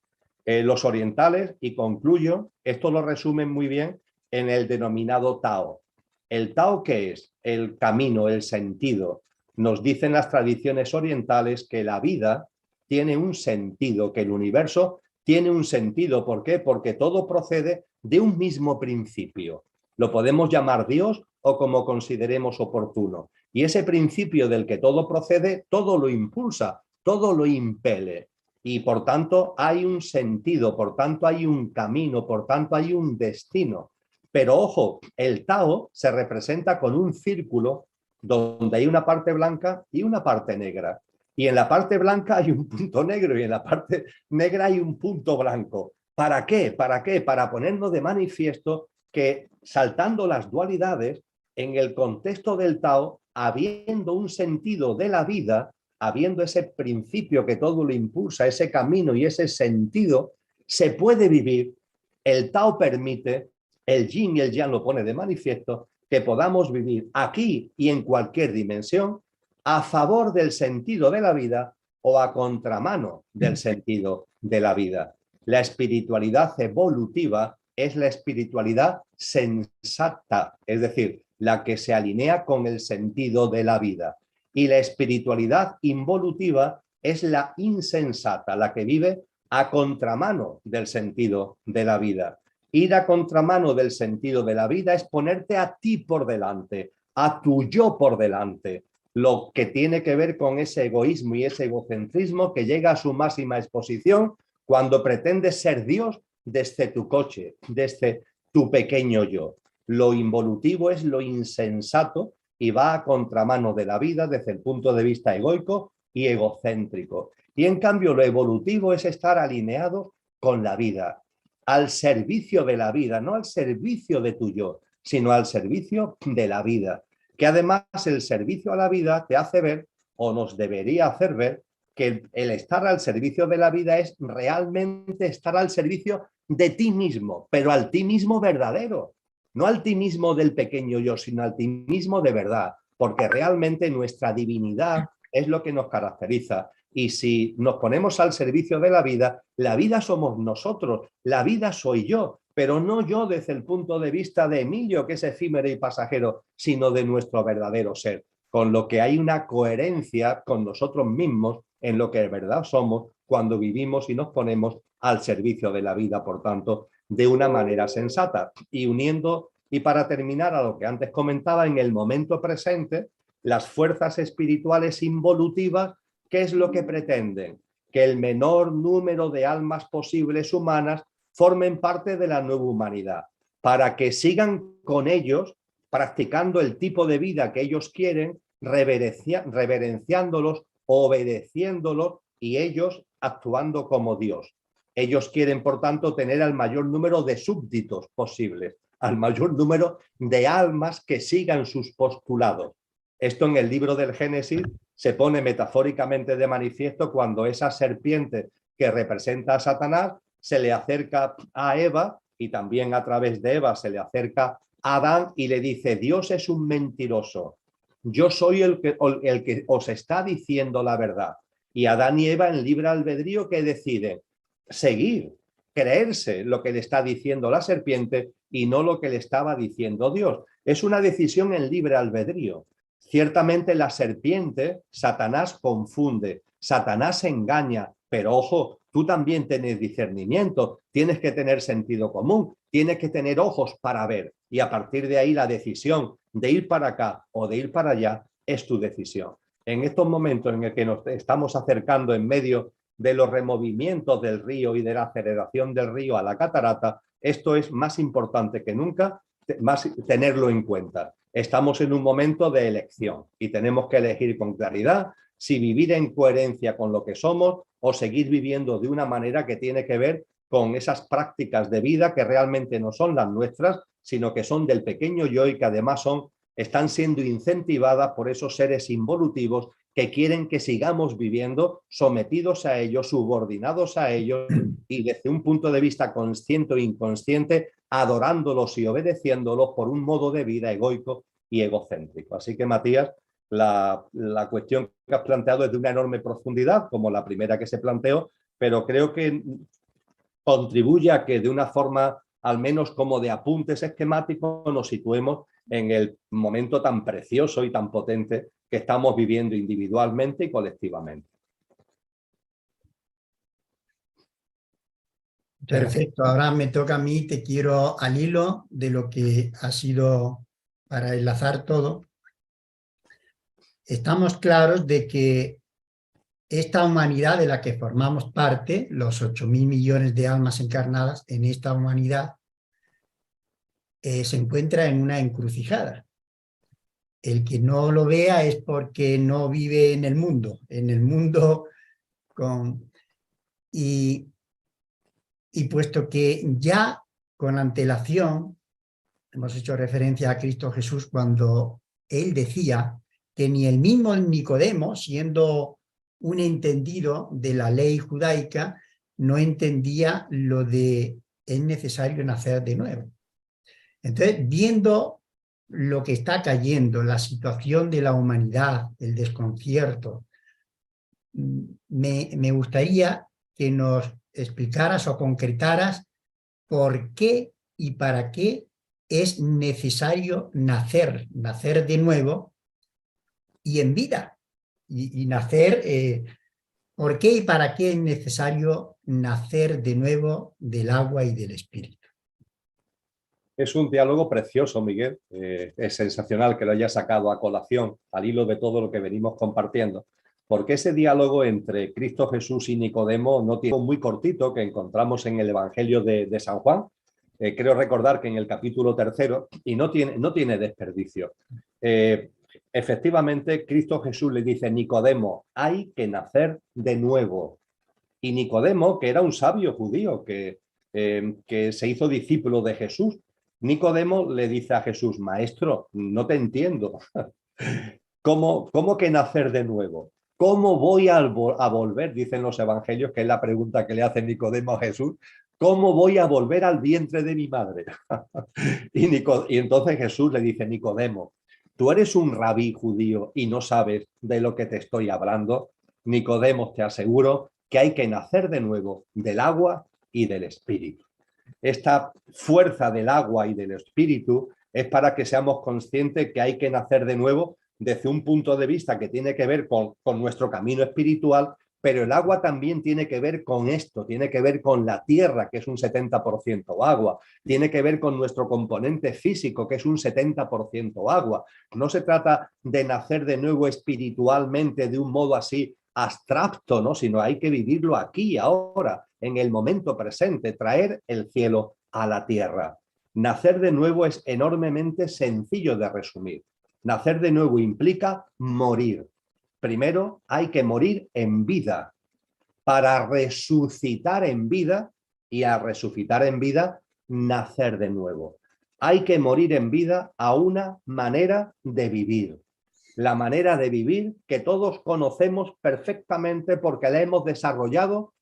Speaker 2: Los orientales, y concluyo, esto lo resumen muy bien en el denominado Tao. ¿El Tao qué es? El camino, el sentido. Nos dicen las tradiciones orientales que la vida tiene un sentido, que el universo tiene un sentido. ¿Por qué? Porque todo procede de un mismo principio. Lo podemos llamar Dios o como consideremos oportuno. Y ese principio del que todo procede, todo lo impulsa, todo lo impele. Y por tanto hay un sentido, por tanto hay un camino, por tanto hay un destino. Pero ojo, el Tao se representa con un círculo donde hay una parte blanca y una parte negra. Y en la parte blanca hay un punto negro y en la parte negra hay un punto blanco. ¿Para qué? ¿Para qué? Para ponernos de manifiesto que, saltando las dualidades, en el contexto del Tao, habiendo un sentido de la vida, habiendo ese principio que todo lo impulsa, ese camino y ese sentido, se puede vivir. El Tao permite, el Yin y el Yang lo pone de manifiesto, que podamos vivir aquí y en cualquier dimensión a favor del sentido de la vida o a contramano del sentido de la vida. La espiritualidad evolutiva es la espiritualidad sensata, es decir, la que se alinea con el sentido de la vida. Y la espiritualidad involutiva es la insensata, la que vive a contramano del sentido de la vida. Ir a contramano del sentido de la vida es ponerte a ti por delante, a tu yo por delante, lo que tiene que ver con ese egoísmo y ese egocentrismo que llega a su máxima exposición cuando pretendes ser Dios desde tu coche, desde tu pequeño yo. Lo involutivo es lo insensato y va a contramano de la vida desde el punto de vista egoico y egocéntrico. Y en cambio lo evolutivo es estar alineado con la vida, al servicio de la vida, no al servicio de tu yo, sino al servicio de la vida. Que además el servicio a la vida te hace ver, o nos debería hacer ver, que el estar al servicio de la vida es realmente estar al servicio de ti mismo, pero al ti mismo verdadero, no al ti mismo del pequeño yo, sino al ti mismo de verdad, porque realmente nuestra divinidad es lo que nos caracteriza. Y si nos ponemos al servicio de la vida somos nosotros, la vida soy yo, pero no yo desde el punto de vista de Emilio, que es efímero y pasajero, sino de nuestro verdadero ser, con lo que hay una coherencia con nosotros mismos en lo que de verdad somos cuando vivimos y nos ponemos al servicio de la vida, por tanto, de una manera sensata. Y uniendo, y para terminar a lo que antes comentaba, en el momento presente, las fuerzas espirituales involutivas, ¿qué es lo que pretenden? Que el menor número de almas posibles humanas formen parte de la nueva humanidad, para que sigan con ellos practicando el tipo de vida que ellos quieren, reverenciándolos, obedeciéndolos y ellos actuando como Dios. Ellos quieren, por tanto, tener al mayor número de súbditos posibles, al mayor número de almas que sigan sus postulados. Esto en el libro del Génesis se pone metafóricamente de manifiesto cuando esa serpiente que representa a Satanás se le acerca a Eva y también a través de Eva se le acerca a Adán y le dice: Dios es un mentiroso, yo soy el que os está diciendo la verdad. Y Adán y Eva en libre albedrío, ¿qué deciden? Seguir, creerse lo que le está diciendo la serpiente y no lo que le estaba diciendo Dios. Es una decisión en libre albedrío. Ciertamente la serpiente, Satanás confunde, Satanás engaña, pero ojo, tú también tienes discernimiento, tienes que tener sentido común, tienes que tener ojos para ver y a partir de ahí la decisión de ir para acá o de ir para allá es tu decisión. En estos momentos en el que nos estamos acercando en medio de los removimientos del río y de la aceleración del río a la catarata, esto es más importante que nunca, más tenerlo en cuenta. Estamos en un momento de elección y tenemos que elegir con claridad si vivir en coherencia con lo que somos o seguir viviendo de una manera que tiene que ver con esas prácticas de vida que realmente no son las nuestras, sino que son del pequeño yo y que además están siendo incentivadas por esos seres involutivos que quieren que sigamos viviendo sometidos a ellos, subordinados a ellos y desde un punto de vista consciente o inconsciente, adorándolos y obedeciéndolos por un modo de vida egoico y egocéntrico. Así que, Matías, la cuestión que has planteado es de una enorme profundidad, como la primera que se planteó, pero creo que contribuye a que de una forma, al menos como de apuntes esquemáticos, nos situemos en el momento tan precioso y tan potente que estamos viviendo individualmente y colectivamente.
Speaker 1: Perfecto, ahora me toca a mí, te quiero al hilo de lo que ha sido para enlazar todo. Estamos claros de que esta humanidad de la que formamos parte, los 8.000 millones de almas encarnadas en esta humanidad, se encuentra en una encrucijada. El que no lo vea es porque no vive en el mundo y puesto que ya con antelación hemos hecho referencia a Cristo Jesús cuando él decía que ni el mismo Nicodemo, siendo un entendido de la ley judaica, no entendía lo de es necesario nacer de nuevo. Entonces, viendo lo que está cayendo, la situación de la humanidad, el desconcierto, me gustaría que nos explicaras o concretaras por qué y para qué es necesario nacer de nuevo y en vida. Y nacer, ¿por qué y para qué es necesario nacer de nuevo del agua y del espíritu?
Speaker 2: Es un diálogo precioso, Miguel. Es sensacional que lo hayas sacado a colación al hilo de todo lo que venimos compartiendo, porque ese diálogo entre Cristo Jesús y Nicodemo no tiene muy cortito que encontramos en el Evangelio de San Juan. Creo recordar que en el capítulo 3, y no tiene desperdicio. Efectivamente, Cristo Jesús le dice: Nicodemo, hay que nacer de nuevo. Y Nicodemo, que era un sabio judío que se hizo discípulo de Jesús, Nicodemo le dice a Jesús: Maestro, no te entiendo. ¿Cómo que nacer de nuevo? ¿Cómo voy a volver? Dicen los evangelios, que es la pregunta que le hace Nicodemo a Jesús. ¿Cómo voy a volver al vientre de mi madre? Y entonces Jesús le dice: Nicodemo, ¿tú eres un rabí judío y no sabes de lo que te estoy hablando? Nicodemo, te aseguro que hay que nacer de nuevo del agua y del espíritu. Esta fuerza del agua y del espíritu es para que seamos conscientes que hay que nacer de nuevo desde un punto de vista que tiene que ver con nuestro camino espiritual, pero el agua también tiene que ver con esto, tiene que ver con la tierra, que es un 70% agua, tiene que ver con nuestro componente físico, que es un 70% agua. No se trata de nacer de nuevo espiritualmente de un modo así abstracto, ¿no? Sino hay que vivirlo aquí, ahora, en el momento presente, traer el cielo a la tierra. Nacer de nuevo es enormemente sencillo de resumir. Nacer de nuevo implica morir. Primero hay que morir en vida para resucitar en vida, y a resucitar en vida, nacer de nuevo. Hay que morir en vida a una manera de vivir. La manera de vivir que todos conocemos perfectamente porque la hemos desarrollado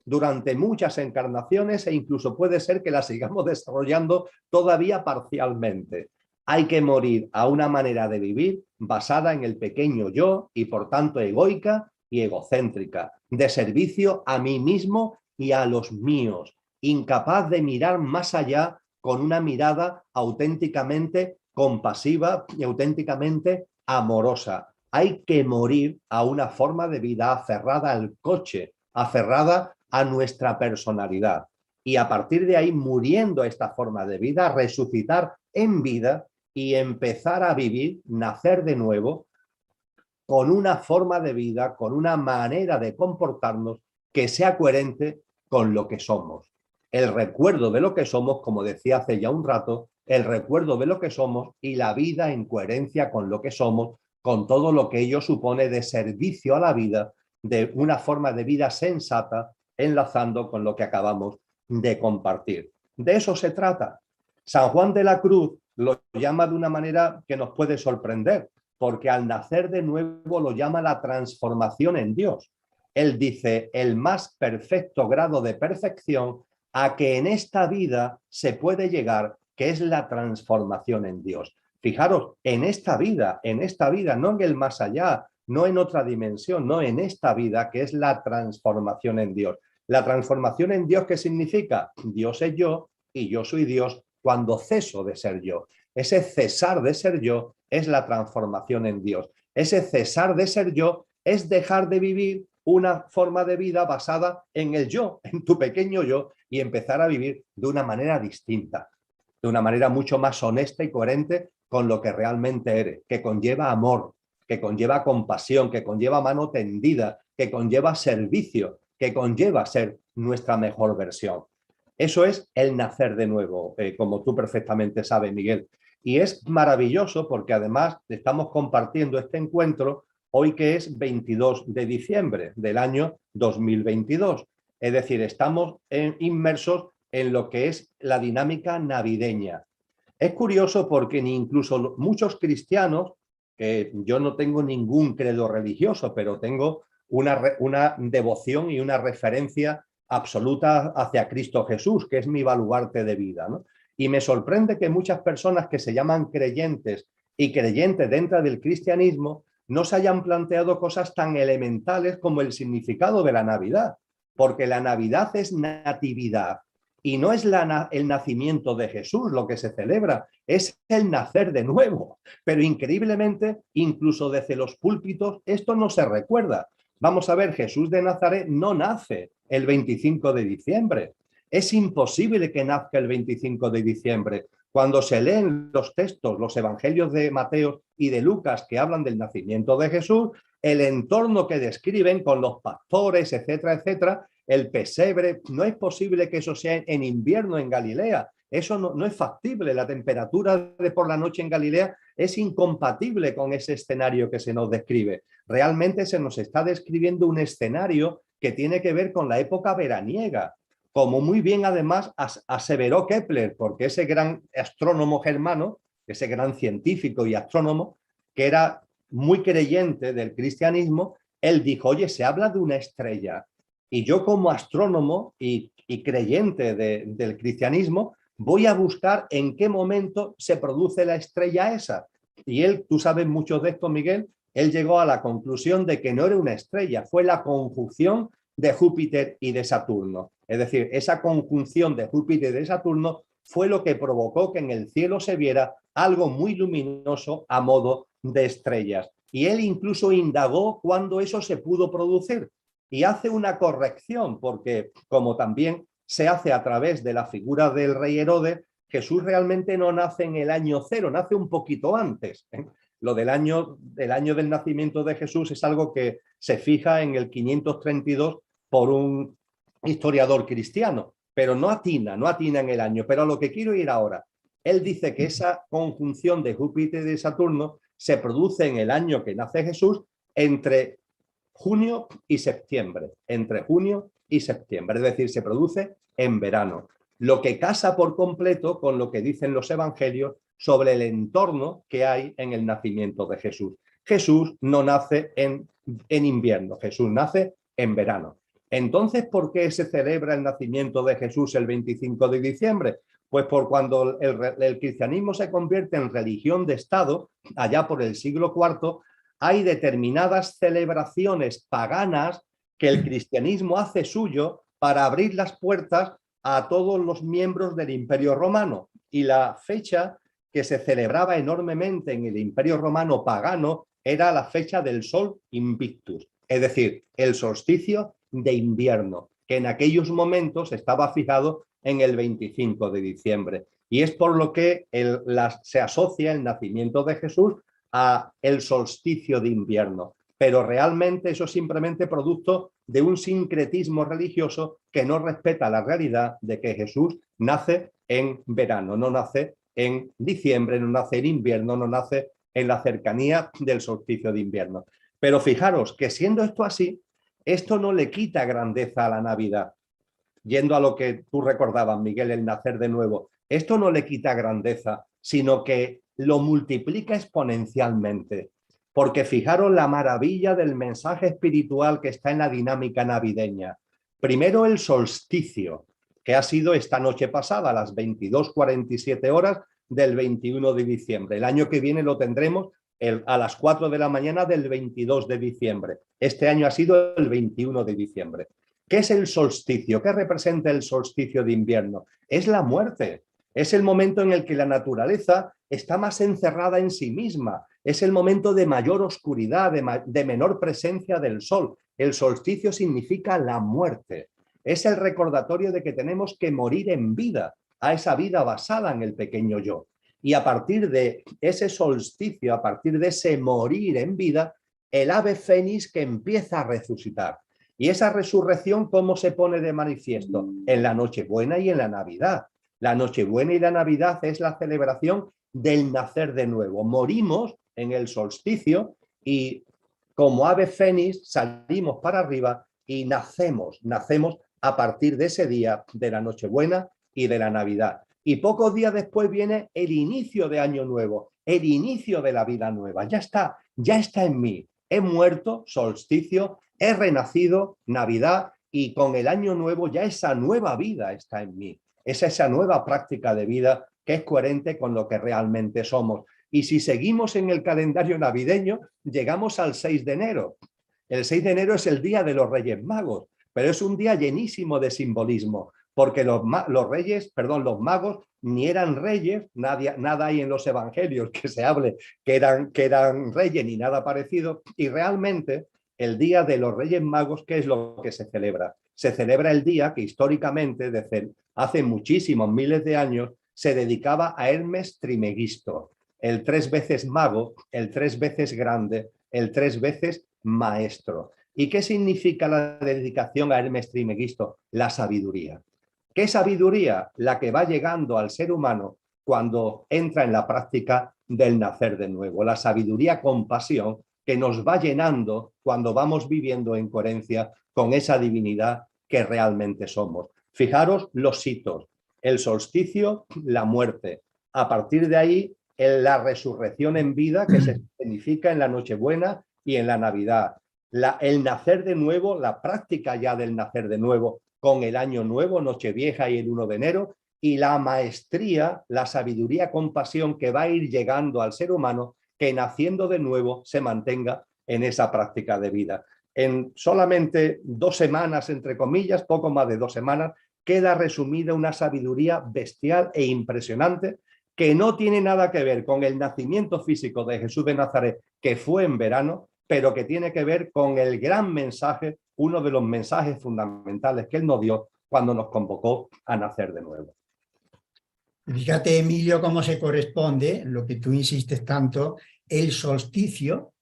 Speaker 2: durante muchas encarnaciones e incluso puede ser que la sigamos desarrollando todavía parcialmente. Hay que morir a una manera de vivir basada en el pequeño yo y por tanto egoica y egocéntrica, de servicio a mí mismo y a los míos, incapaz de mirar más allá con una mirada auténticamente compasiva y auténticamente amorosa. Hay que morir a una forma de vida aferrada al coche, aferrada a nuestra personalidad. Y a partir de ahí, muriendo a esta forma de vida, resucitar en vida y empezar a vivir, nacer de nuevo, con una forma de vida, con una manera de comportarnos que sea coherente con lo que somos. El recuerdo de lo que somos, como decía hace ya un rato, el recuerdo de lo que somos y la vida en coherencia con lo que somos, con todo lo que ello supone de servicio a la vida, de una forma de vida sensata, enlazando con lo que acabamos de compartir. De eso se trata. San Juan de la Cruz lo llama de una manera que nos puede sorprender, porque al nacer de nuevo lo llama la transformación en Dios. Él dice: el más perfecto grado de perfección a que en esta vida se puede llegar, que es la transformación en Dios. Fijaros, en esta vida, no en el más allá, no en otra dimensión, no, en esta vida, que es la transformación en Dios. La transformación en Dios, ¿qué significa? Dios es yo y yo soy Dios cuando ceso de ser yo. Ese cesar de ser yo es la transformación en Dios. Ese cesar de ser yo es dejar de vivir una forma de vida basada en el yo, en tu pequeño yo, y empezar a vivir de una manera distinta, de una manera mucho más honesta y coherente con lo que realmente eres, que conlleva amor, que conlleva compasión, que conlleva mano tendida, que conlleva servicio, que conlleva ser nuestra mejor versión. Eso es el nacer de nuevo, como tú perfectamente sabes, Miguel. Y es maravilloso porque además estamos compartiendo este encuentro hoy, que es 22 de diciembre del año 2022. Es decir, estamos inmersos en lo que es la dinámica navideña. Es curioso porque ni incluso muchos cristianos, que yo no tengo ningún credo religioso, pero tengo una devoción y una referencia absoluta hacia Cristo Jesús, que es mi baluarte de vida, ¿no? Y me sorprende que muchas personas que se llaman creyentes y creyentes dentro del cristianismo no se hayan planteado cosas tan elementales como el significado de la Navidad, porque la Navidad es natividad y no es el nacimiento de Jesús lo que se celebra, es el nacer de nuevo. Pero increíblemente, incluso desde los púlpitos, esto no se recuerda. Vamos a ver, Jesús de Nazaret no nace el 25 de diciembre. Es imposible que nazca el 25 de diciembre. Cuando se leen los textos, los evangelios de Mateo y de Lucas que hablan del nacimiento de Jesús, el entorno que describen con los pastores, etcétera, etcétera, el pesebre, no es posible que eso sea en invierno en Galilea. Eso no es factible. La temperatura de por la noche en Galilea es incompatible con ese escenario que se nos describe. Realmente se nos está describiendo un escenario que tiene que ver con la época veraniega, como muy bien además aseveró Kepler, porque ese gran astrónomo germano, ese gran científico y astrónomo, que era muy creyente del cristianismo, él dijo, oye, se habla de una estrella. Y yo como astrónomo y creyente del cristianismo, voy a buscar en qué momento se produce la estrella esa. Y él, tú sabes mucho de esto, Miguel, él llegó a la conclusión de que no era una estrella, fue la conjunción de Júpiter y de Saturno. Es decir, esa conjunción de Júpiter y de Saturno fue lo que provocó que en el cielo se viera algo muy luminoso a modo de estrellas. Y él incluso indagó cuándo eso se pudo producir y hace una corrección, porque como también se hace a través de la figura del rey Herodes, Jesús realmente no nace en el año cero, nace un poquito antes. Lo del año del nacimiento de Jesús es algo que se fija en el 532 por un historiador cristiano, pero no atina en el año. Pero a lo que quiero ir ahora, él dice que esa conjunción de Júpiter y de Saturno se produce en el año que nace Jesús entre junio y septiembre, entre junio y septiembre, es decir, se produce en verano, lo que casa por completo con lo que dicen los evangelios sobre el entorno que hay en el nacimiento de Jesús. Jesús no nace en invierno, Jesús nace en verano. Entonces, ¿por qué se celebra el nacimiento de Jesús el 25 de diciembre? Pues por cuando el cristianismo se convierte en religión de Estado, allá por el siglo IV, hay determinadas celebraciones paganas que el cristianismo hace suyo para abrir las puertas a todos los miembros del Imperio Romano. Y la fecha que se celebraba enormemente en el Imperio Romano pagano era la fecha del Sol Invictus, es decir, el solsticio de invierno, que en aquellos momentos estaba fijado en el 25 de diciembre. Y es por lo que se asocia el nacimiento de Jesús a el solsticio de invierno. Pero realmente eso es simplemente producto de un sincretismo religioso que no respeta la realidad de que Jesús nace en verano, no nace en diciembre, no nace en invierno, no nace en la cercanía del solsticio de invierno. Pero fijaros que siendo esto así, esto no le quita grandeza a la Navidad. Yendo a lo que tú recordabas, Miguel, el nacer de nuevo, esto no le quita grandeza, sino que lo multiplica exponencialmente. Porque fijaros la maravilla del mensaje espiritual que está en la dinámica navideña. Primero el solsticio, que ha sido esta noche pasada, a las 22:47 horas del 21 de diciembre. El año que viene lo tendremos a las 4 de la mañana del 22 de diciembre. Este año ha sido el 21 de diciembre. ¿Qué es el solsticio? ¿Qué representa el solsticio de invierno? Es la muerte. Es el momento en el que la naturaleza está más encerrada en sí misma. Es el momento de mayor oscuridad, de menor presencia del sol. El solsticio significa la muerte. Es el recordatorio de que tenemos que morir en vida, a esa vida basada en el pequeño yo. Y a partir de ese solsticio, a partir de ese morir en vida, el ave fénix que empieza a resucitar. Y esa resurrección, ¿cómo se pone de manifiesto? En la Nochebuena y en la Navidad. La Nochebuena y la Navidad es la celebración del nacer de nuevo. Morimos en el solsticio y como ave fénix salimos para arriba y nacemos a partir de ese día de la Nochebuena y de la Navidad. Y pocos días después viene el inicio de año nuevo, el inicio de la vida nueva. Ya está en mí. He muerto, solsticio, he renacido, Navidad, y con el año nuevo ya esa nueva vida está en mí. Es esa nueva práctica de vida que es coherente con lo que realmente somos. Y si seguimos en el calendario navideño, llegamos al 6 de enero. El 6 de enero es el día de los Reyes Magos, pero es un día llenísimo de simbolismo, porque los magos ni eran reyes, nada hay en los evangelios que se hable que eran reyes ni nada parecido, y realmente el día de los Reyes Magos, ¿qué es lo que se celebra? Se celebra el día que históricamente, desde hace muchísimos miles de años, se dedicaba a Hermes Trismegisto, el 3 veces mago, el 3 veces grande, el 3 veces maestro. ¿Y qué significa la dedicación a Hermes Trismegisto? La sabiduría. ¿Qué sabiduría? La que va llegando al ser humano cuando entra en la práctica del nacer de nuevo. La sabiduría con pasión que nos va llenando cuando vamos viviendo en coherencia con esa divinidad que realmente somos. Fijaros los hitos, el solsticio, la muerte. A partir de ahí, la resurrección en vida que se significa en la Nochebuena y en la Navidad. El nacer de nuevo, la práctica ya del nacer de nuevo con el año nuevo, Nochevieja y el 1 de enero, y la maestría, la sabiduría con pasión que va a ir llegando al ser humano, que naciendo de nuevo se mantenga en esa práctica de vida. En solamente 2 semanas, entre comillas, poco más de 2 semanas, queda resumida una sabiduría bestial e impresionante que no tiene nada que ver con el nacimiento físico de Jesús de Nazaret, que fue en verano, pero que tiene que ver con el gran mensaje, uno de los mensajes fundamentales que él nos dio cuando nos convocó a nacer de nuevo.
Speaker 1: Fíjate, Emilio, cómo se corresponde, lo que tú insistes tanto, el solsticio,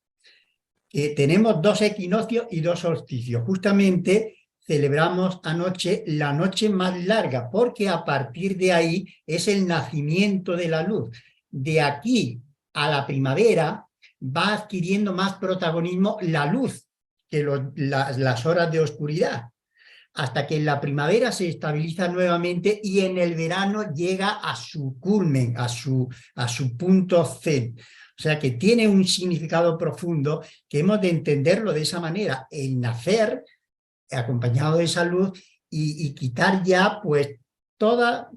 Speaker 1: que tenemos 2 equinoccios y 2 solsticios. Justamente celebramos anoche la noche más larga, porque a partir de ahí es el nacimiento de la luz. De aquí a la primavera va adquiriendo más protagonismo la luz que las horas de oscuridad, hasta que en la primavera se estabiliza nuevamente y en el verano llega a su culmen, a su punto zen. O sea que tiene un significado profundo que hemos de entenderlo de esa manera, el nacer acompañado de esa luz y quitar ya pues toda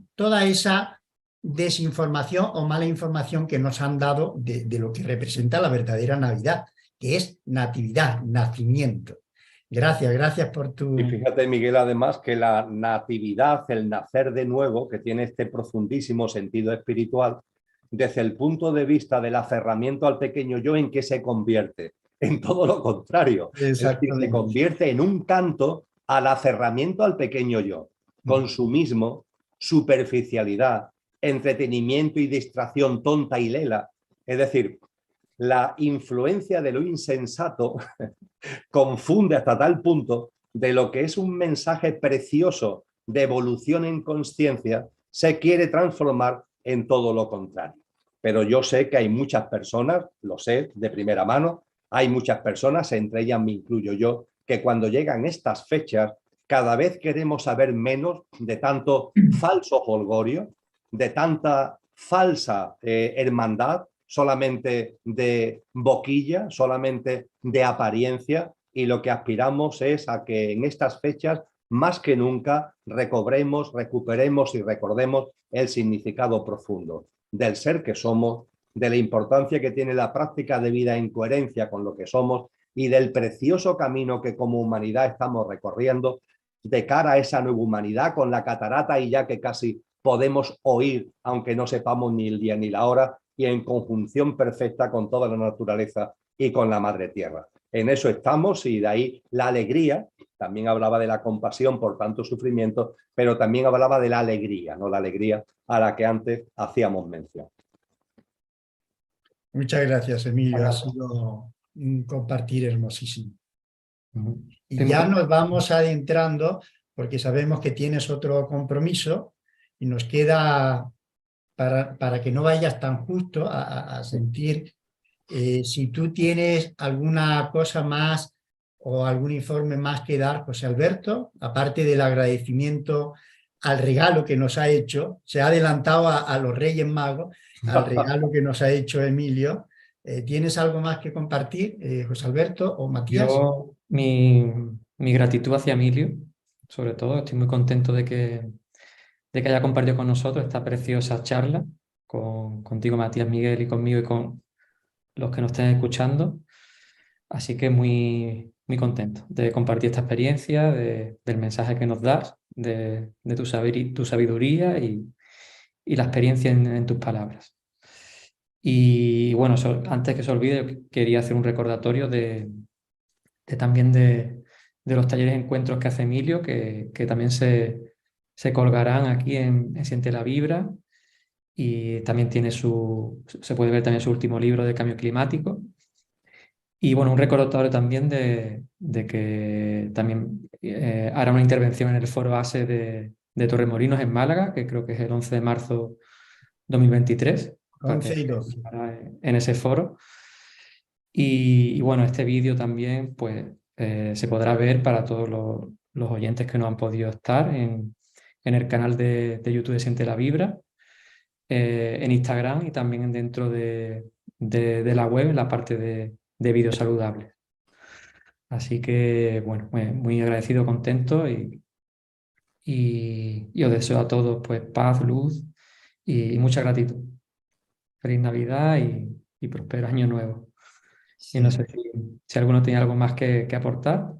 Speaker 1: esa desinformación o mala información que nos han dado de lo que representa la verdadera Navidad, que es natividad, nacimiento. Gracias por tu...
Speaker 2: Y fíjate, Miguel, además que la natividad, el nacer de nuevo, que tiene este profundísimo sentido espiritual, desde el punto de vista del aferramiento al pequeño yo, ¿en qué se convierte? En todo lo contrario. Es decir, se convierte en un canto al aferramiento al pequeño yo. Consumismo, superficialidad, entretenimiento y distracción tonta y lela. Es decir, la influencia de lo insensato confunde hasta tal punto de lo que es un mensaje precioso de evolución en conciencia, se quiere transformar en todo lo contrario. Pero yo sé que hay muchas personas, lo sé de primera mano, hay muchas personas, entre ellas me incluyo yo, que cuando llegan estas fechas, cada vez queremos saber menos de tanto falso jolgorio, de tanta falsa hermandad, solamente de boquilla, solamente de apariencia, y lo que aspiramos es a que en estas fechas, más que nunca, recobremos, recuperemos y recordemos el significado profundo del ser que somos, de la importancia que tiene la práctica de vida en coherencia con lo que somos y del precioso camino que como humanidad estamos recorriendo de cara a esa nueva humanidad con la catarata y ya que casi podemos oír, aunque no sepamos ni el día ni la hora, y en conjunción perfecta con toda la naturaleza y con la madre tierra. En eso estamos y de ahí la alegría. También hablaba de la compasión por tanto sufrimiento, pero también hablaba de la alegría, ¿no? La alegría a la que antes hacíamos mención.
Speaker 1: Muchas gracias, Emilio. Ha sido un compartir hermosísimo. Y ya nos vamos adentrando, porque sabemos que tienes otro compromiso y nos queda, para que no vayas tan justo a sentir, si tú tienes alguna cosa más o algún informe más que dar, José Alberto, aparte del agradecimiento al regalo que nos ha hecho, se ha adelantado a los Reyes Magos, al regalo que nos ha hecho Emilio. ¿Tienes algo más que compartir, José Alberto o Matías?
Speaker 3: Yo, mi gratitud hacia Emilio, sobre todo, estoy muy contento de que haya compartido con nosotros esta preciosa charla, contigo, Matías, Miguel, y conmigo y con los que nos estén escuchando. Así que muy, muy contento de compartir esta experiencia, del mensaje que nos das, de tu sabiduría y la experiencia en tus palabras. Y bueno, antes que se olvide, quería hacer un recordatorio también de los talleres de encuentros que hace Emilio, que también se colgarán aquí en Siente la Vibra, y también se puede ver también su último libro de cambio climático. Y bueno, un recordatorio también de que también hará una intervención en el foro ASE de Torremolinos en Málaga, que creo que es el 11 de marzo 2023,
Speaker 1: 11 y 12.
Speaker 3: en ese foro. Y bueno, este vídeo también pues, se podrá ver para todos los oyentes que no han podido estar en el canal de YouTube de Siente la Vibra, en Instagram y también dentro de la web, en la parte de vídeos saludables. Así que, bueno, muy agradecido, contento y os deseo a todos pues paz, luz y mucha gratitud. Feliz Navidad y próspero año nuevo. Y no sé si alguno tiene algo más que aportar.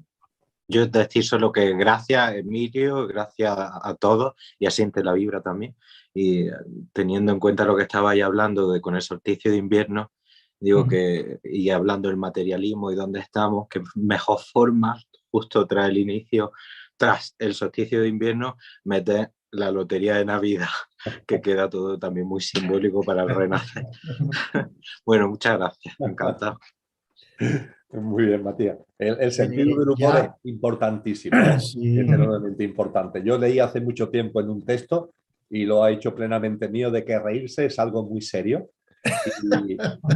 Speaker 4: Yo decir solo que gracias, Emilio, gracias a todos y a Siente la Vibra también. Y teniendo en cuenta lo que estabais hablando con el solsticio de invierno, digo que, y hablando del materialismo y dónde estamos, que mejor forma, justo tras el inicio, tras el solsticio de invierno, meter la lotería de Navidad, que queda todo también muy simbólico para el renacer. Bueno, muchas gracias, encantado.
Speaker 2: Muy bien, Matías. El sentido del humor es importantísimo,
Speaker 1: Sí.
Speaker 2: es enormemente importante. Yo leí hace mucho tiempo en un texto, y lo ha hecho plenamente mío, de que reírse es algo muy serio.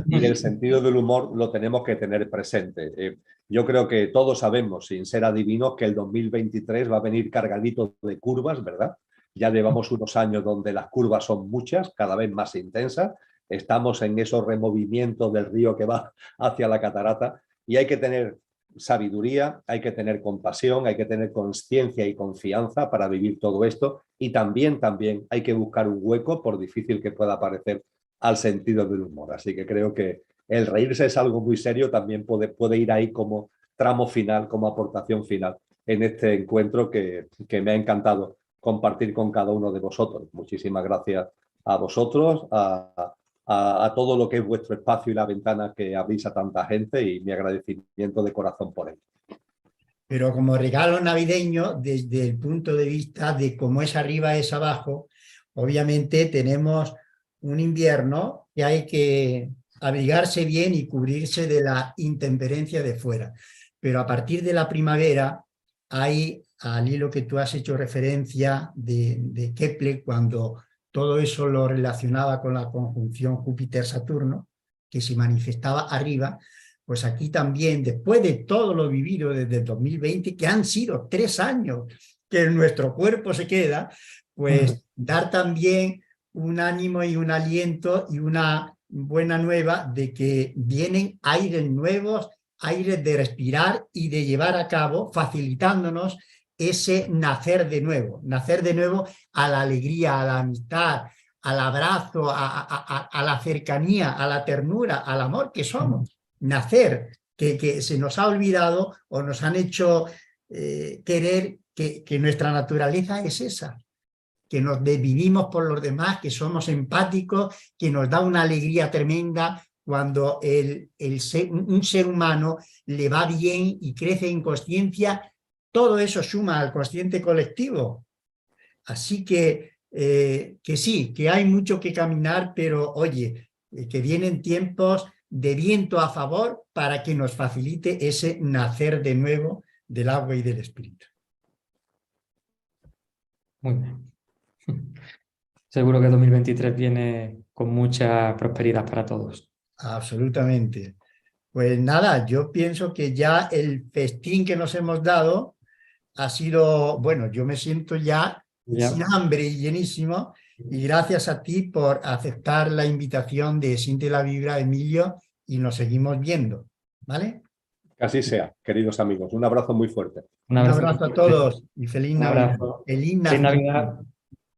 Speaker 2: Y el sentido del humor lo tenemos que tener presente. Yo creo que todos sabemos, sin ser adivinos, que el 2023 va a venir cargadito de curvas, ¿verdad? Ya llevamos unos años donde las curvas son muchas, cada vez más intensas. Estamos en esos removimientos del río que va hacia la catarata, y hay que tener sabiduría, hay que tener compasión, hay que tener conciencia y confianza para vivir todo esto, y también hay que buscar un hueco, por difícil que pueda parecer, al sentido del humor. Así que creo que el reírse es algo muy serio, también puede ir ahí como tramo final, como aportación final en este encuentro que me ha encantado compartir con cada uno de vosotros. Muchísimas gracias a vosotros, a todo lo que es vuestro espacio y la ventana que abrís a tanta gente, y mi agradecimiento de corazón por ello.
Speaker 1: Pero como regalo navideño, desde el punto de vista de cómo es arriba es abajo, obviamente tenemos un invierno que hay que abrigarse bien y cubrirse de la intemperencia de fuera. Pero a partir de la primavera hay, al hilo que tú has hecho referencia de Kepler, cuando todo eso lo relacionaba con la conjunción Júpiter-Saturno, que se manifestaba arriba, pues aquí también, después de todo lo vivido desde el 2020, que han sido 3 años que nuestro cuerpo se queda, pues dar también un ánimo y un aliento y una buena nueva de que vienen aires nuevos, aires de respirar y de llevar a cabo, facilitándonos ese nacer de nuevo a la alegría, a la amistad, al abrazo, a la cercanía, a la ternura, al amor que somos. Nacer, que se nos ha olvidado o nos han hecho querer que nuestra naturaleza es esa, que nos vivimos por los demás, que somos empáticos, que nos da una alegría tremenda cuando un ser humano le va bien y crece en consciencia. Todo eso suma al consciente colectivo. Así que sí, que hay mucho que caminar, pero oye, que vienen tiempos de viento a favor para que nos facilite ese nacer de nuevo del agua y del espíritu.
Speaker 3: Muy bien. Seguro que 2023 viene con mucha prosperidad para todos.
Speaker 1: Absolutamente. Pues nada, yo pienso que ya el festín que nos hemos dado ha sido, bueno, yo me siento ya
Speaker 3: Ya.
Speaker 1: sin hambre y llenísimo. Y gracias a ti por aceptar la invitación de Siente la Vibra, Emilio, y nos seguimos viendo, ¿vale?
Speaker 2: Que así sea, queridos amigos. Un abrazo muy fuerte.
Speaker 3: Un
Speaker 1: Un
Speaker 3: abrazo
Speaker 1: abrazo a
Speaker 3: fuerte.
Speaker 1: todos y feliz
Speaker 3: Un
Speaker 1: Navidad.
Speaker 3: abrazo.
Speaker 1: Feliz
Speaker 3: Feliz
Speaker 1: Navidad.
Speaker 3: Navidad.